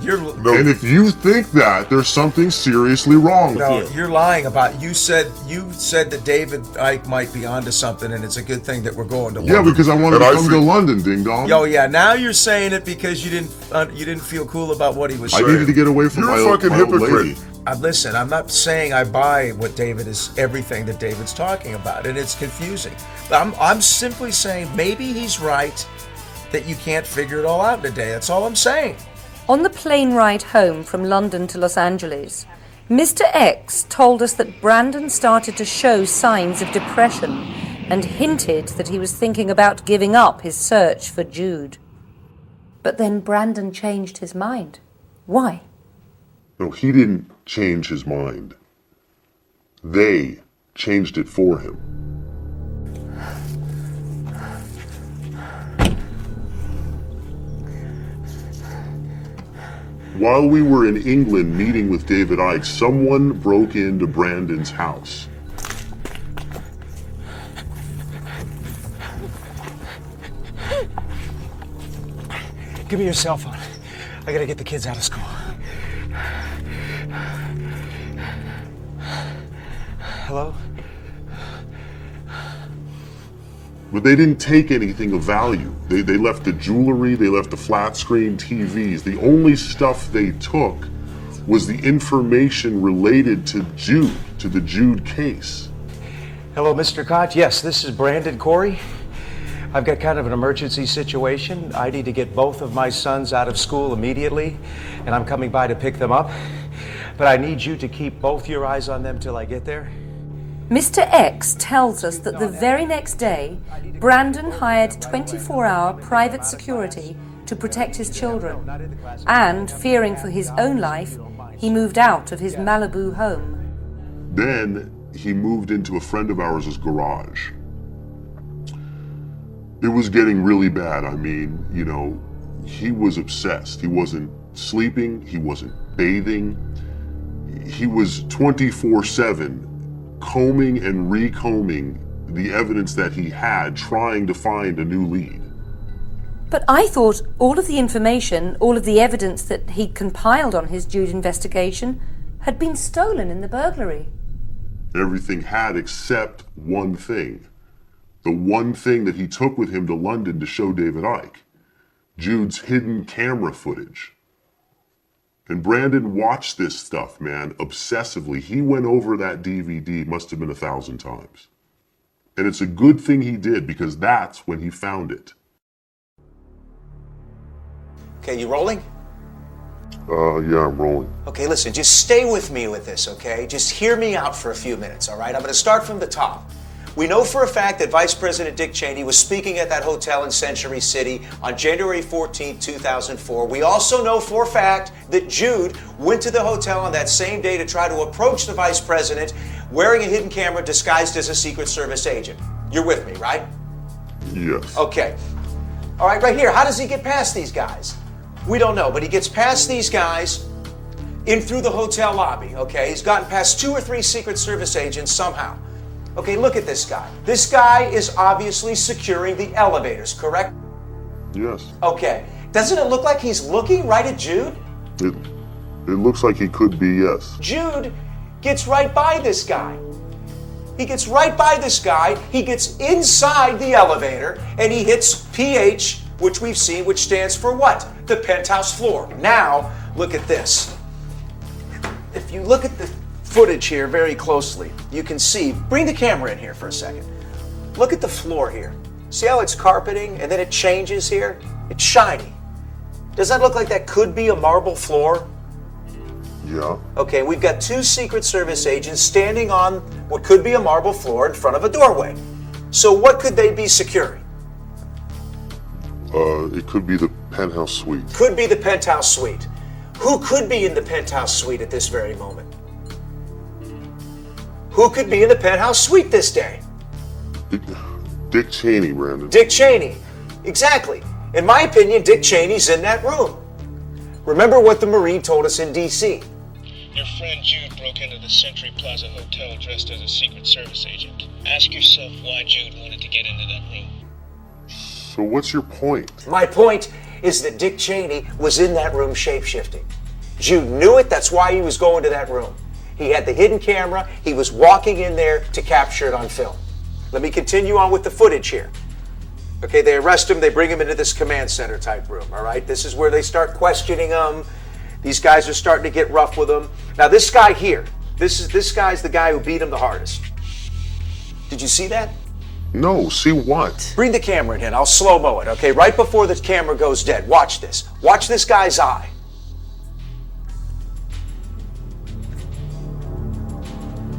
And if you think that, there's something seriously wrong with you. You're lying about it. You said that David Icke might be onto something, and it's a good thing that we're going to London. Yeah, because I wanted to come to London, ding dong. Oh yeah, now you're saying it because you didn't feel cool about what he was saying. I needed to get away from my old lady. Listen, I'm not saying I buy everything that David's talking about, and it's confusing. I'm simply saying maybe he's right that you can't figure it all out in a day. That's all I'm saying. On the plane ride home from London to Los Angeles, Mr. X told us that Brandon started to show signs of depression and hinted that he was thinking about giving up his search for Jude. But then Brandon changed his mind. Why? No, he didn't change his mind. They changed it for him. While we were in England meeting with David Icke, someone broke into Brandon's house. Give me your cell phone. I gotta get the kids out of school. Hello? But they didn't take anything of value. They left the jewelry, they left the flat screen TVs. The only stuff they took was the information related to Jude, to the Jude case. Hello, Mr. Koch. Yes, this is Brandon Corey. I've got kind of an emergency situation. I need to get both of my sons out of school immediately, and I'm coming by to pick them up. But I need you to keep both your eyes on them till I get there. Mr. X tells us that the very next day, Brandon hired 24-hour private security to protect his children, and, fearing for his own life, he moved out of his Malibu home. Then he moved into a friend of ours' garage. It was getting really bad. I mean, you know, he was obsessed. He wasn't sleeping, he wasn't bathing. He was 24/7 combing and recombing the evidence that he had, trying to find a new lead. But I thought all of the information, all of the evidence that he'd compiled on his Jude investigation had been stolen in the burglary. Everything had except one thing. The one thing that he took with him to London to show David Icke. Jude's hidden camera footage. And Brandon watched this stuff, man, obsessively. He went over that DVD, must have been 1,000 times. And it's a good thing he did, because that's when he found it. Okay, you rolling? Yeah, I'm rolling. Okay, listen, just stay with me with this, okay? Just hear me out for a few minutes, all right? I'm gonna start from the top. We know for a fact that Vice President Dick Cheney was speaking at that hotel in Century City on January 14, 2004. We also know for a fact that Jude went to the hotel on that same day to try to approach the Vice President wearing a hidden camera disguised as a Secret Service agent. You're with me, right? Yes. Okay. All right, right here. How does he get past these guys? We don't know, but he gets past these guys in through the hotel lobby, okay? He's gotten past 2 or 3 Secret Service agents somehow. Okay, look at this guy. This guy is obviously securing the elevators, correct? Yes. Okay. Doesn't it look like he's looking right at Jude? It looks like he could be, yes. Jude gets right by this guy. He gets right by this guy, he gets inside the elevator, and he hits PH, which we've seen, which stands for what? The penthouse floor. Now, look at this. If you look at the footage here very closely, you can see, bring the camera in here for a second. Look at the floor here. See how it's carpeting and then it changes here? It's shiny. Does that look like that could be a marble floor? Yeah. Okay, we've got 2 Secret Service agents standing on what could be a marble floor in front of a doorway. So what could they be securing? It could be the penthouse suite. Could be the penthouse suite. Who could be in the penthouse suite at this very moment? Who could be in the penthouse suite this day? Dick Cheney, Brandon. Dick Cheney. Exactly. In my opinion, Dick Cheney's in that room. Remember what the Marine told us in D.C. Your friend Jude broke into the Century Plaza Hotel dressed as a Secret Service agent. Ask yourself why Jude wanted to get into that room. So what's your point? My point is that Dick Cheney was in that room shape-shifting. Jude knew it, that's why he was going to that room. He had the hidden camera, he was walking in there to capture it on film. Let me continue on with the footage here. Okay, they arrest him, they bring him into this command center type room, all right? This is where they start questioning him. These guys are starting to get rough with him. Now this guy here, this guy's the guy who beat him the hardest. Did you see that? No, see what? Bring the camera in, I'll slow-mo it, okay? Right before the camera goes dead, watch this. Watch this guy's eye.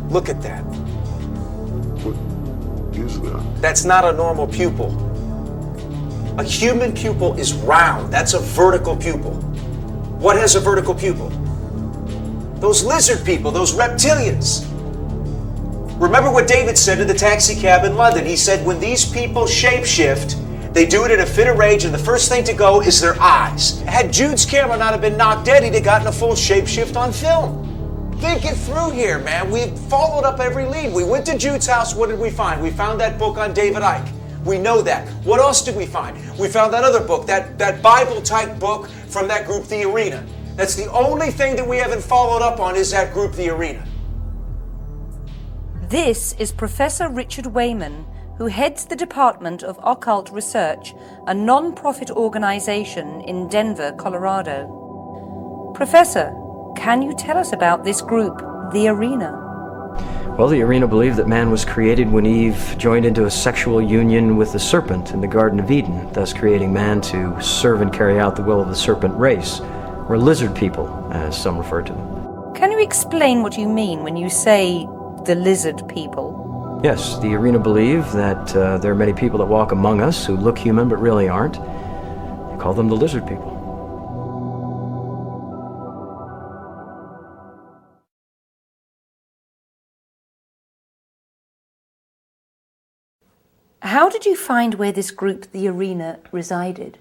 Look at that. What is that? That's not a normal pupil. A human pupil is round. That's a vertical pupil. What has a vertical pupil? Those lizard people, those reptilians. Remember what David said in the taxi cab in London. He said when these people shapeshift, they do it in a fit of rage, and the first thing to go is their eyes. Had Jude's camera not have been knocked dead, he'd have gotten a full shapeshift on film. Think it through here, man. We've followed up every lead. We went to Jude's house. What did we find? We found that book on David Icke. We know that. What else did we find? We found that other book, that Bible-type book from that group, The Arena. That's the only thing that we haven't followed up on is that group, The Arena. This is Professor Richard Wayman, who heads the Department of Occult Research, a non-profit organization in Denver, Colorado. Professor, can you tell us about this group, the Arena? Well, the Arena believed that man was created when Eve joined into a sexual union with the serpent in the Garden of Eden, thus creating man to serve and carry out the will of the serpent race, or lizard people, as some refer to them. Can you explain what you mean when you say the lizard people? Yes, the Arena believe that there are many people that walk among us who look human but really aren't. They call them the lizard people. How did you find where this group, the Arena, resided?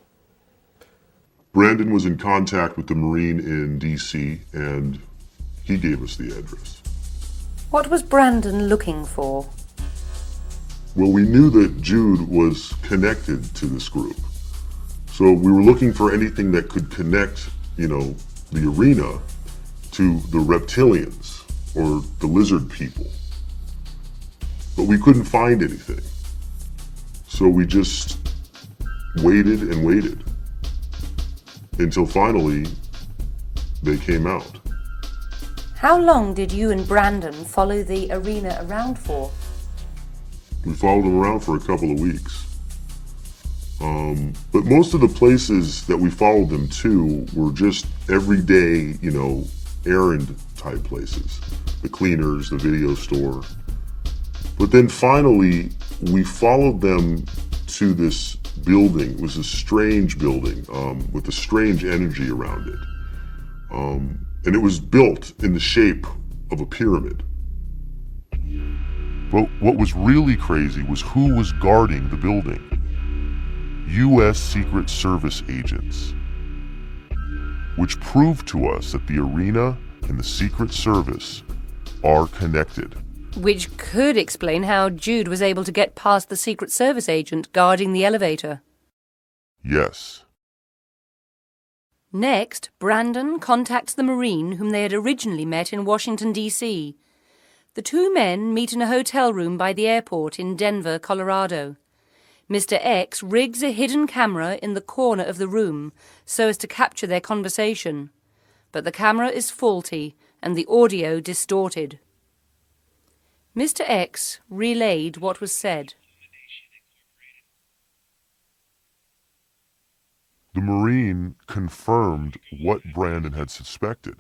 Brandon was in contact with the Marine in D.C. and he gave us the address. What was Brandon looking for? Well, we knew that Jude was connected to this group. So we were looking for anything that could connect, the Arena to the reptilians or the lizard people. But we couldn't find anything. So we just waited and waited until finally they came out. How long did you and Brandon follow the Arena around for? We followed them around for a couple of weeks. But most of the places that we followed them to were just everyday, errand type places. The cleaners, the video store. But then finally, we followed them to this building. It was a strange building with a strange energy around it. And it was built in the shape of a pyramid. But what was really crazy was who was guarding the building. U.S. Secret Service agents. Which proved to us that the Arena and the Secret Service are connected. Which could explain how Jude was able to get past the Secret Service agent guarding the elevator. Yes. Next, Brandon contacts the Marine whom they had originally met in Washington, D.C. The two men meet in a hotel room by the airport in Denver, Colorado. Mr. X rigs a hidden camera in the corner of the room so as to capture their conversation. But the camera is faulty and the audio distorted. Mr. X relayed what was said. The Marine confirmed what Brandon had suspected.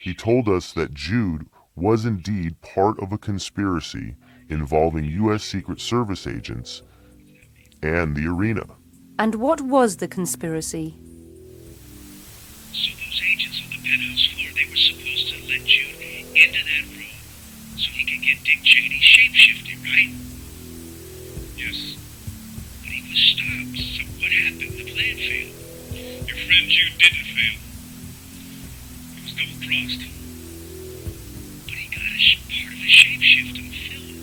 He told us that Jude was indeed part of a conspiracy involving U.S. Secret Service agents and the Arena. And what was the conspiracy? So those agents on the penthouse floor, they were supposed to let Jude into that room so he could get Dick Cheney shape-shifting, right? Yes. But he was stopped, so what happened? The plan failed. Your friend Jude didn't fail. He was double-crossed. But he got part of a shapeshift on film.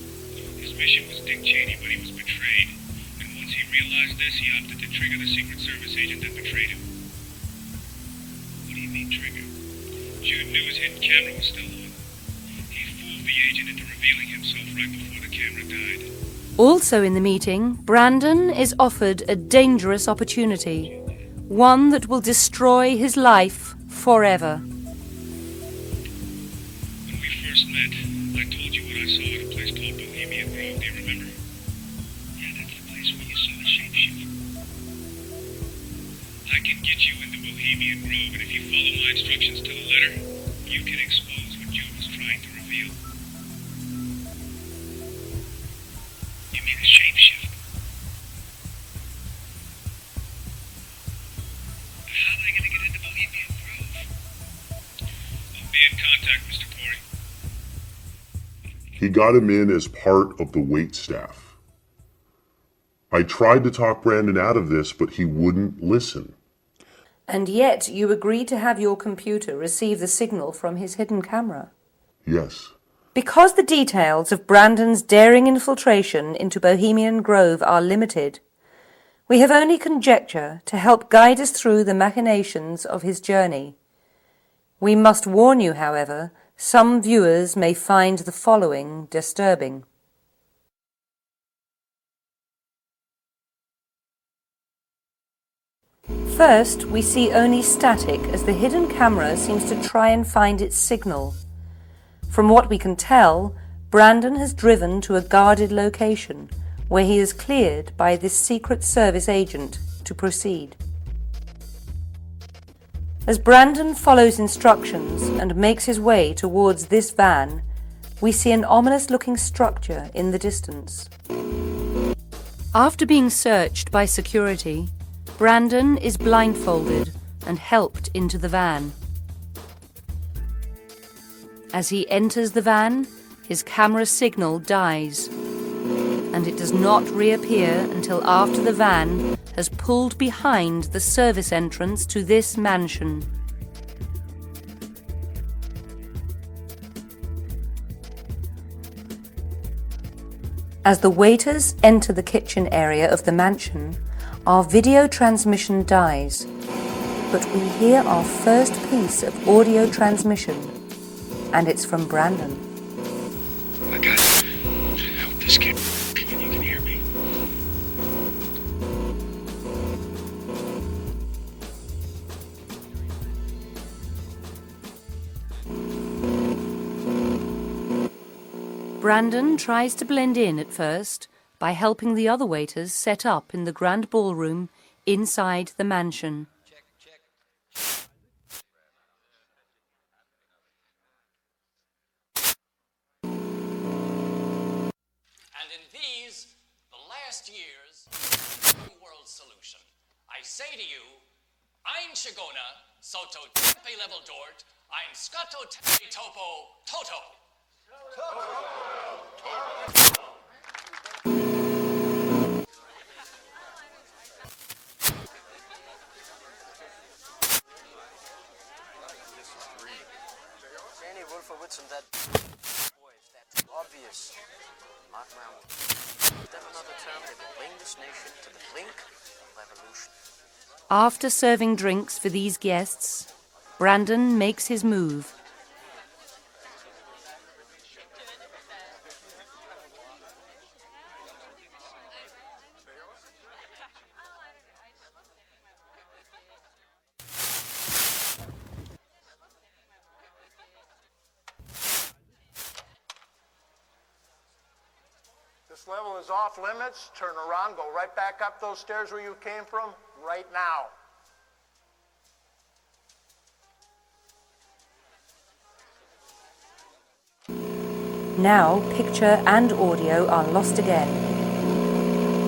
His mission was Dick Cheney, but he was betrayed. And once he realized this, he opted to trigger the Secret Service agent that betrayed him. What do you mean, trigger? Jude knew his hidden camera was still on. He fooled the agent into revealing himself right before the camera died. Also in the meeting, Brandon is offered a dangerous opportunity. One that will destroy his life forever. When we first met, I told you what I saw at a place called Bohemian Grove. Do you remember? Yeah, that's the place where you saw the shapeshift. I can get you into Bohemian Grove, and if you follow my instructions to the letter, you can expose what Jude was trying to reveal. You mean a shapeshift? How am I going to get into Bohemian Grove? I'll be in contact, Mr. Corey. He got him in as part of the wait staff. I tried to talk Brandon out of this, but he wouldn't listen. And yet you agreed to have your computer receive the signal from his hidden camera. Yes. Because the details of Brandon's daring infiltration into Bohemian Grove are limited, we have only conjecture to help guide us through the machinations of his journey. We must warn you, however, some viewers may find the following disturbing. first, we see only static as the hidden camera seems to try and find its signal. From what we can tell, Brandon has driven to a guarded location where he is cleared by this Secret Service agent to proceed. As Brandon follows instructions and makes his way towards this van, we see an ominous-looking structure in the distance. After being searched by security, Brandon is blindfolded and helped into the van. As he enters the van, his camera signal dies, and it does not reappear until after the van has pulled behind the service entrance to this mansion. As the waiters enter the kitchen area of the mansion, our video transmission dies, but we hear our first piece of audio transmission, and it's from Brandon. I got you. Help this kid when you can hear me. Brandon tries to blend in at first by helping the other waiters set up in the grand ballroom inside the mansion. And in these, the last years, world solution, I say to you, Ein Shigona, Soto Tepe Level Dort, Ein Scato Tepe Topo Toto. That boy, that's obvious. Mark my words. Then another term that will bring this nation to the brink of revolution. After serving drinks for these guests, Brandon makes his move. This level is off limits. Turn around, go right back up those stairs where you came from, right now. Now, picture and audio are lost again.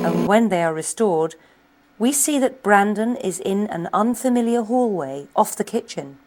And when they are restored, we see that Brandon is in an unfamiliar hallway off the kitchen.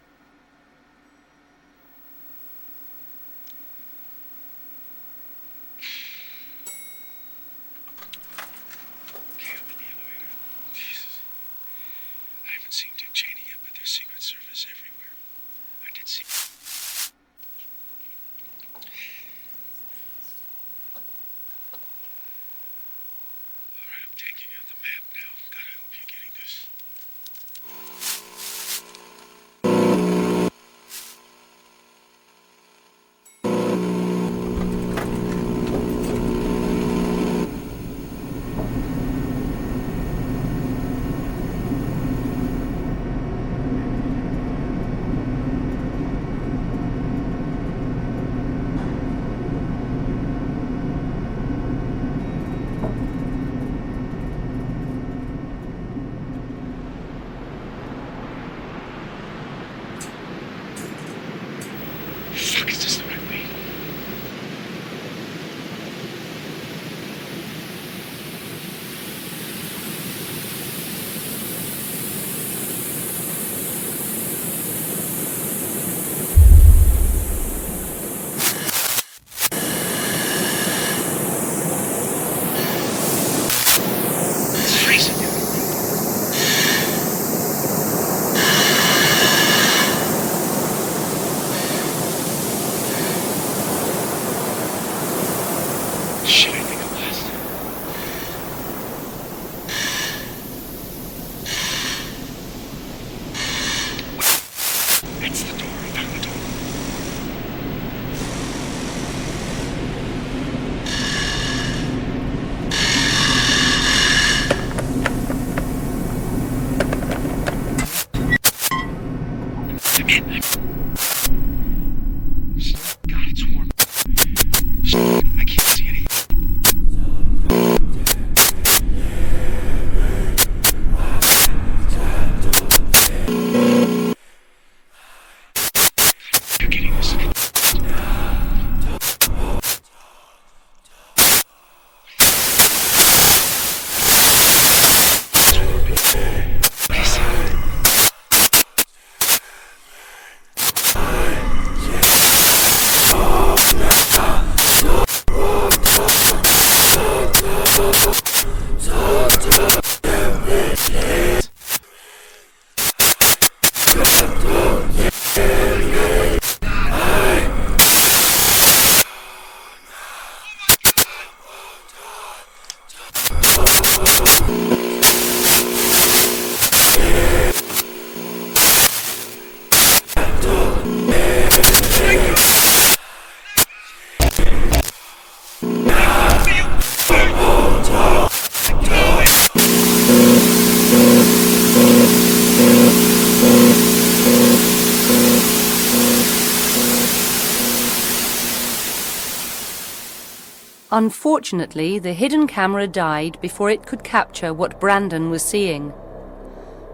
Unfortunately, the hidden camera died before it could capture what Brandon was seeing.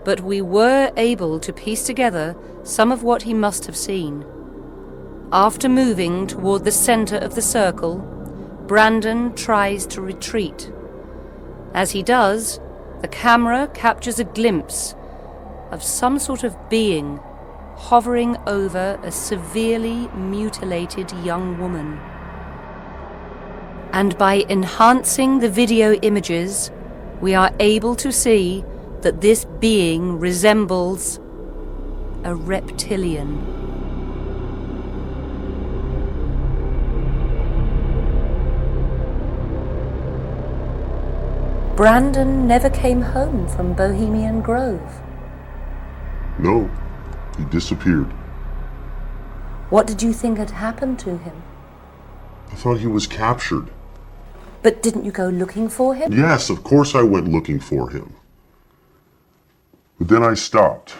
But we were able to piece together some of what he must have seen. After moving toward the center of the circle, Brandon tries to retreat. As he does, the camera captures a glimpse of some sort of being hovering over a severely mutilated young woman. And by enhancing the video images, we are able to see that this being resembles a reptilian. Brandon never came home from Bohemian Grove. No, he disappeared. What did you think had happened to him? I thought he was captured. But didn't you go looking for him? Yes, of course I went looking for him. But then I stopped.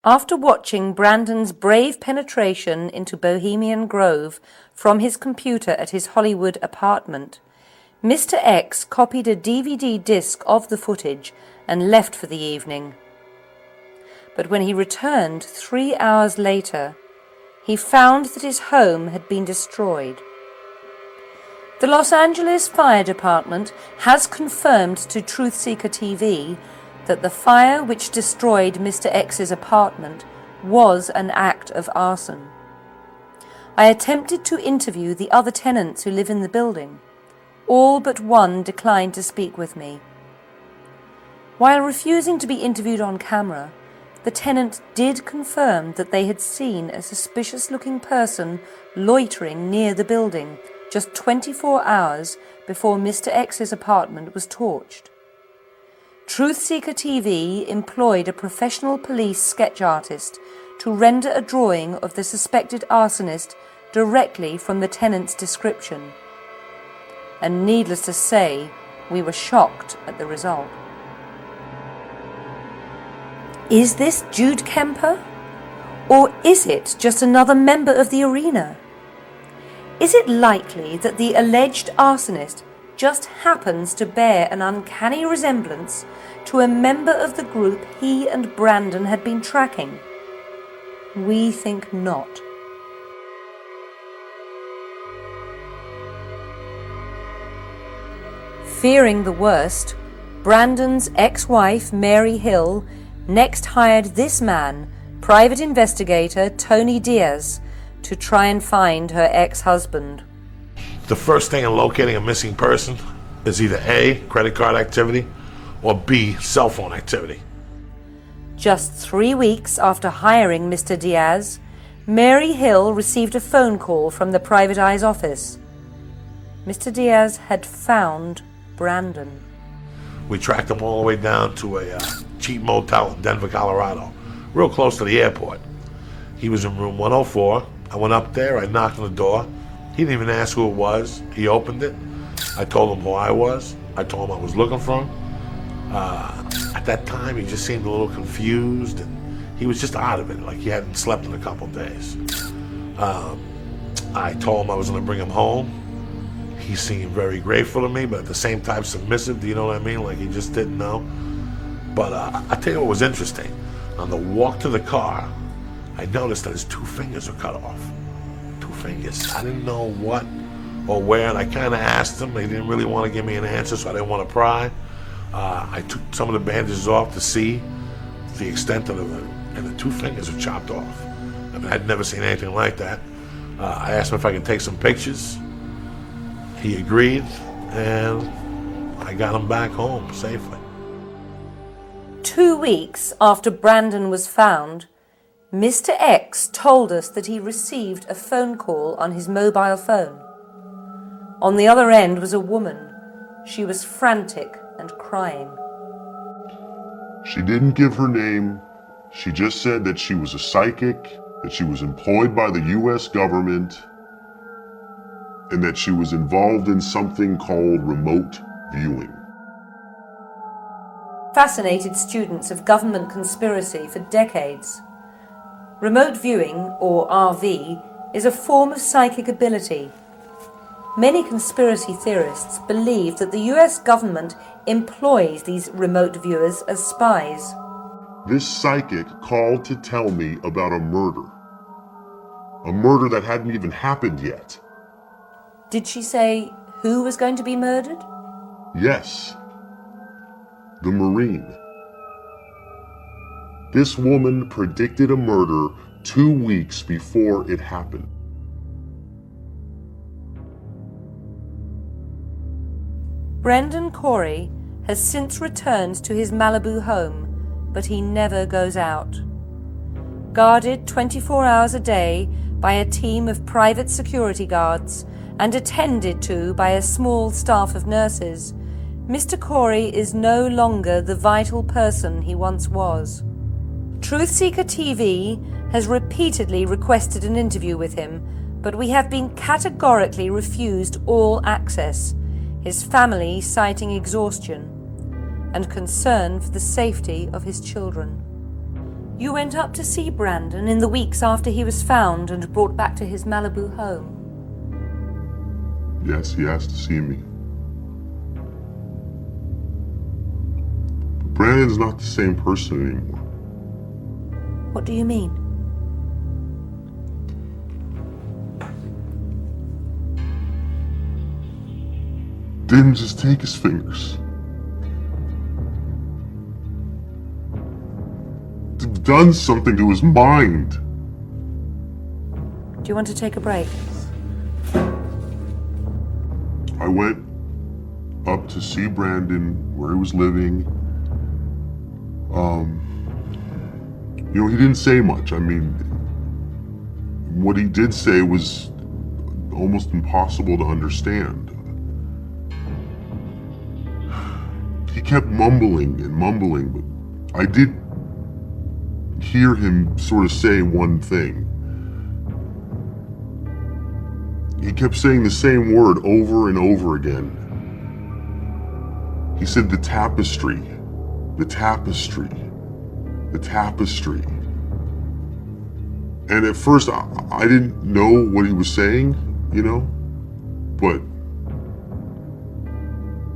After watching Brandon's brave penetration into Bohemian Grove from his computer at his Hollywood apartment, Mr. X copied a DVD disc of the footage and left for the evening. But when he returned 3 hours later, he found that his home had been destroyed. The Los Angeles Fire Department has confirmed to Truthseeker TV that the fire which destroyed Mr. X's apartment was an act of arson. I attempted to interview the other tenants who live in the building. All but one declined to speak with me. While refusing to be interviewed on camera, the tenant did confirm that they had seen a suspicious-looking person loitering near the building just 24 hours before Mr. X's apartment was torched. Truthseeker TV employed a professional police sketch artist to render a drawing of the suspected arsonist directly from the tenant's description. And needless to say, we were shocked at the result. Is this Jude Kemper? Or is it just another member of the arena? Is it likely that the alleged arsonist just happens to bear an uncanny resemblance to a member of the group he and Brandon had been tracking? We think not. Fearing the worst, Brandon's ex-wife, Mary Hill, next hired this man, private investigator Tony Diaz, to try and find her ex-husband. The first thing in locating a missing person is either A, credit card activity, or B, cell phone activity. Just 3 weeks after hiring Mr. Diaz, Mary Hill received a phone call from the private eye's office. Mr. Diaz had found Brandon. We tracked him all the way down to a cheap motel in Denver, Colorado, real close to the airport. He was in room 104. I went up there, I knocked on the door. He didn't even ask who it was. He opened it. I told him who I was. I told him I was looking for him. At that time, he just seemed a little confused, and he was just out of it, like he hadn't slept in a couple of days. I told him I was going to bring him home. He seemed very grateful to me, but at the same time submissive, do you know what I mean? Like he just didn't know. But I tell you what was interesting. On the walk to the car, I noticed that his 2 fingers were cut off. 2 fingers. I didn't know what or where, and I kind of asked him. He didn't really want to give me an answer, so I didn't want to pry. I took some of the bandages off to see the extent of it, and the 2 fingers were chopped off. I mean, I'd never seen anything like that. I asked him if I could take some pictures. He agreed, and I got him back home safely. 2 weeks after Brandon was found, Mr. X told us that he received a phone call on his mobile phone. On the other end was a woman. She was frantic and crying. She didn't give her name. She just said that she was a psychic, that she was employed by the US government, and that she was involved in something called remote viewing. Fascinated students of government conspiracy for decades. Remote viewing, or RV, is a form of psychic ability. Many conspiracy theorists believe that the US government employs these remote viewers as spies. This psychic called to tell me about a murder. A murder that hadn't even happened yet. Did she say who was going to be murdered? Yes. The Marine. This woman predicted a murder 2 weeks before it happened. Brandon Corey has since returned to his Malibu home, but he never goes out. Guarded 24 hours a day by a team of private security guards and attended to by a small staff of nurses, Mr. Corey is no longer the vital person he once was. Truthseeker TV has repeatedly requested an interview with him, but we have been categorically refused all access, his family citing exhaustion and concern for the safety of his children. You went up to see Brandon in the weeks after he was found and brought back to his Malibu home. Yes, he asked to see me. But Brandon's not the same person anymore. What do you mean? Didn't just take his fingers. Done something to his mind. Do you want to take a break? I went up to see Brandon where he was living. He didn't say much. I mean, what he did say was almost impossible to understand. He kept mumbling and mumbling, but I did hear him sort of say one thing. He kept saying the same word over and over again. He said the tapestry, the tapestry, the tapestry. And at first I didn't know what he was saying, but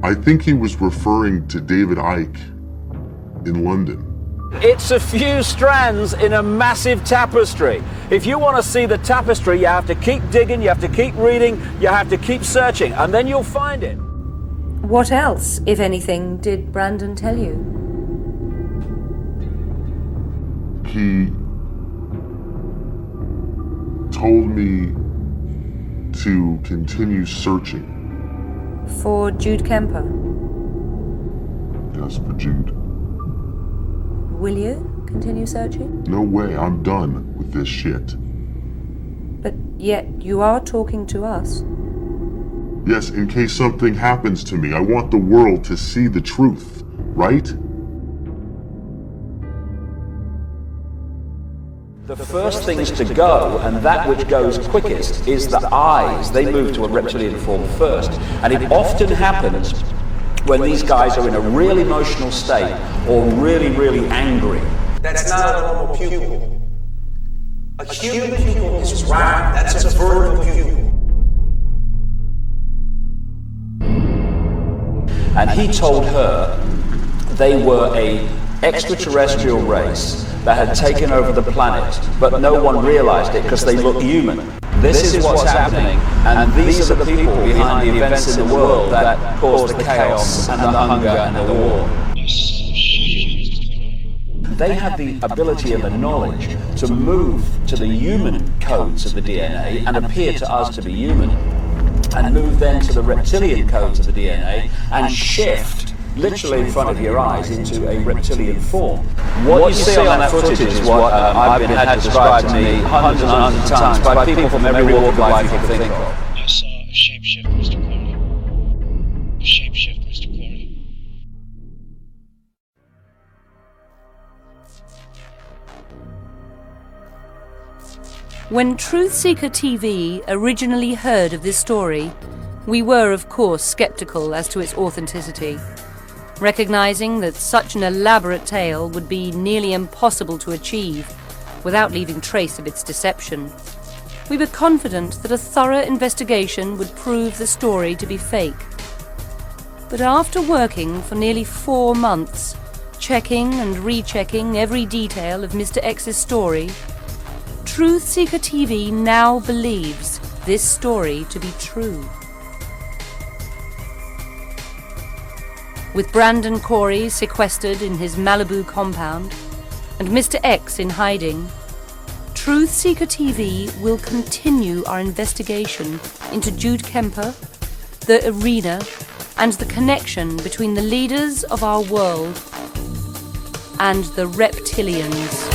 I think he was referring to David Icke in London. It's a few strands in a massive tapestry. If you want to see the tapestry, you have to keep digging, you have to keep reading, you have to keep searching, and then you'll find it. What else, if anything, did Brandon tell you? He told me to continue searching. For Jude Kemper? Yes, for Jude. Will you continue searching? No way, I'm done with this shit. But yet you are talking to us. Yes, in case something happens to me, I want the world to see the truth, right? The first things to go, and that which goes quickest, is the eyes. They move to a reptilian form first. And it often happens when these guys are in a real emotional state or really, really angry. That's not a normal pupil. A human pupil is round. That's a vertical pupil. And he told her they were an extraterrestrial race that had taken over the planet, but no one realized it because they look human. This is what's happening, and these are the people behind the events in the world that cause the chaos and the hunger and the war. They have the ability and the knowledge to move to the human codes of the DNA and appear to us to be human, and move then to the reptilian codes of the DNA and shift literally in front of your eyes into a reptilian form. What you see on that footage is what I've been had described to me hundreds and hundreds of times by people from every walk of life you can think of. I saw a shapeshift, Mr. Corey. A shapeshift, Mr. Corey. When Truthseeker TV originally heard of this story, we were of course skeptical as to its authenticity, recognizing that such an elaborate tale would be nearly impossible to achieve without leaving trace of its deception. We were confident that a thorough investigation would prove the story to be fake. But after working for nearly 4 months, checking and rechecking every detail of Mr. X's story, Truth Seeker TV now believes this story to be true. With Brandon Corey sequestered in his Malibu compound and Mr. X in hiding, Truth Seeker TV will continue our investigation into Jude Kemper, the arena, and the connection between the leaders of our world and the reptilians.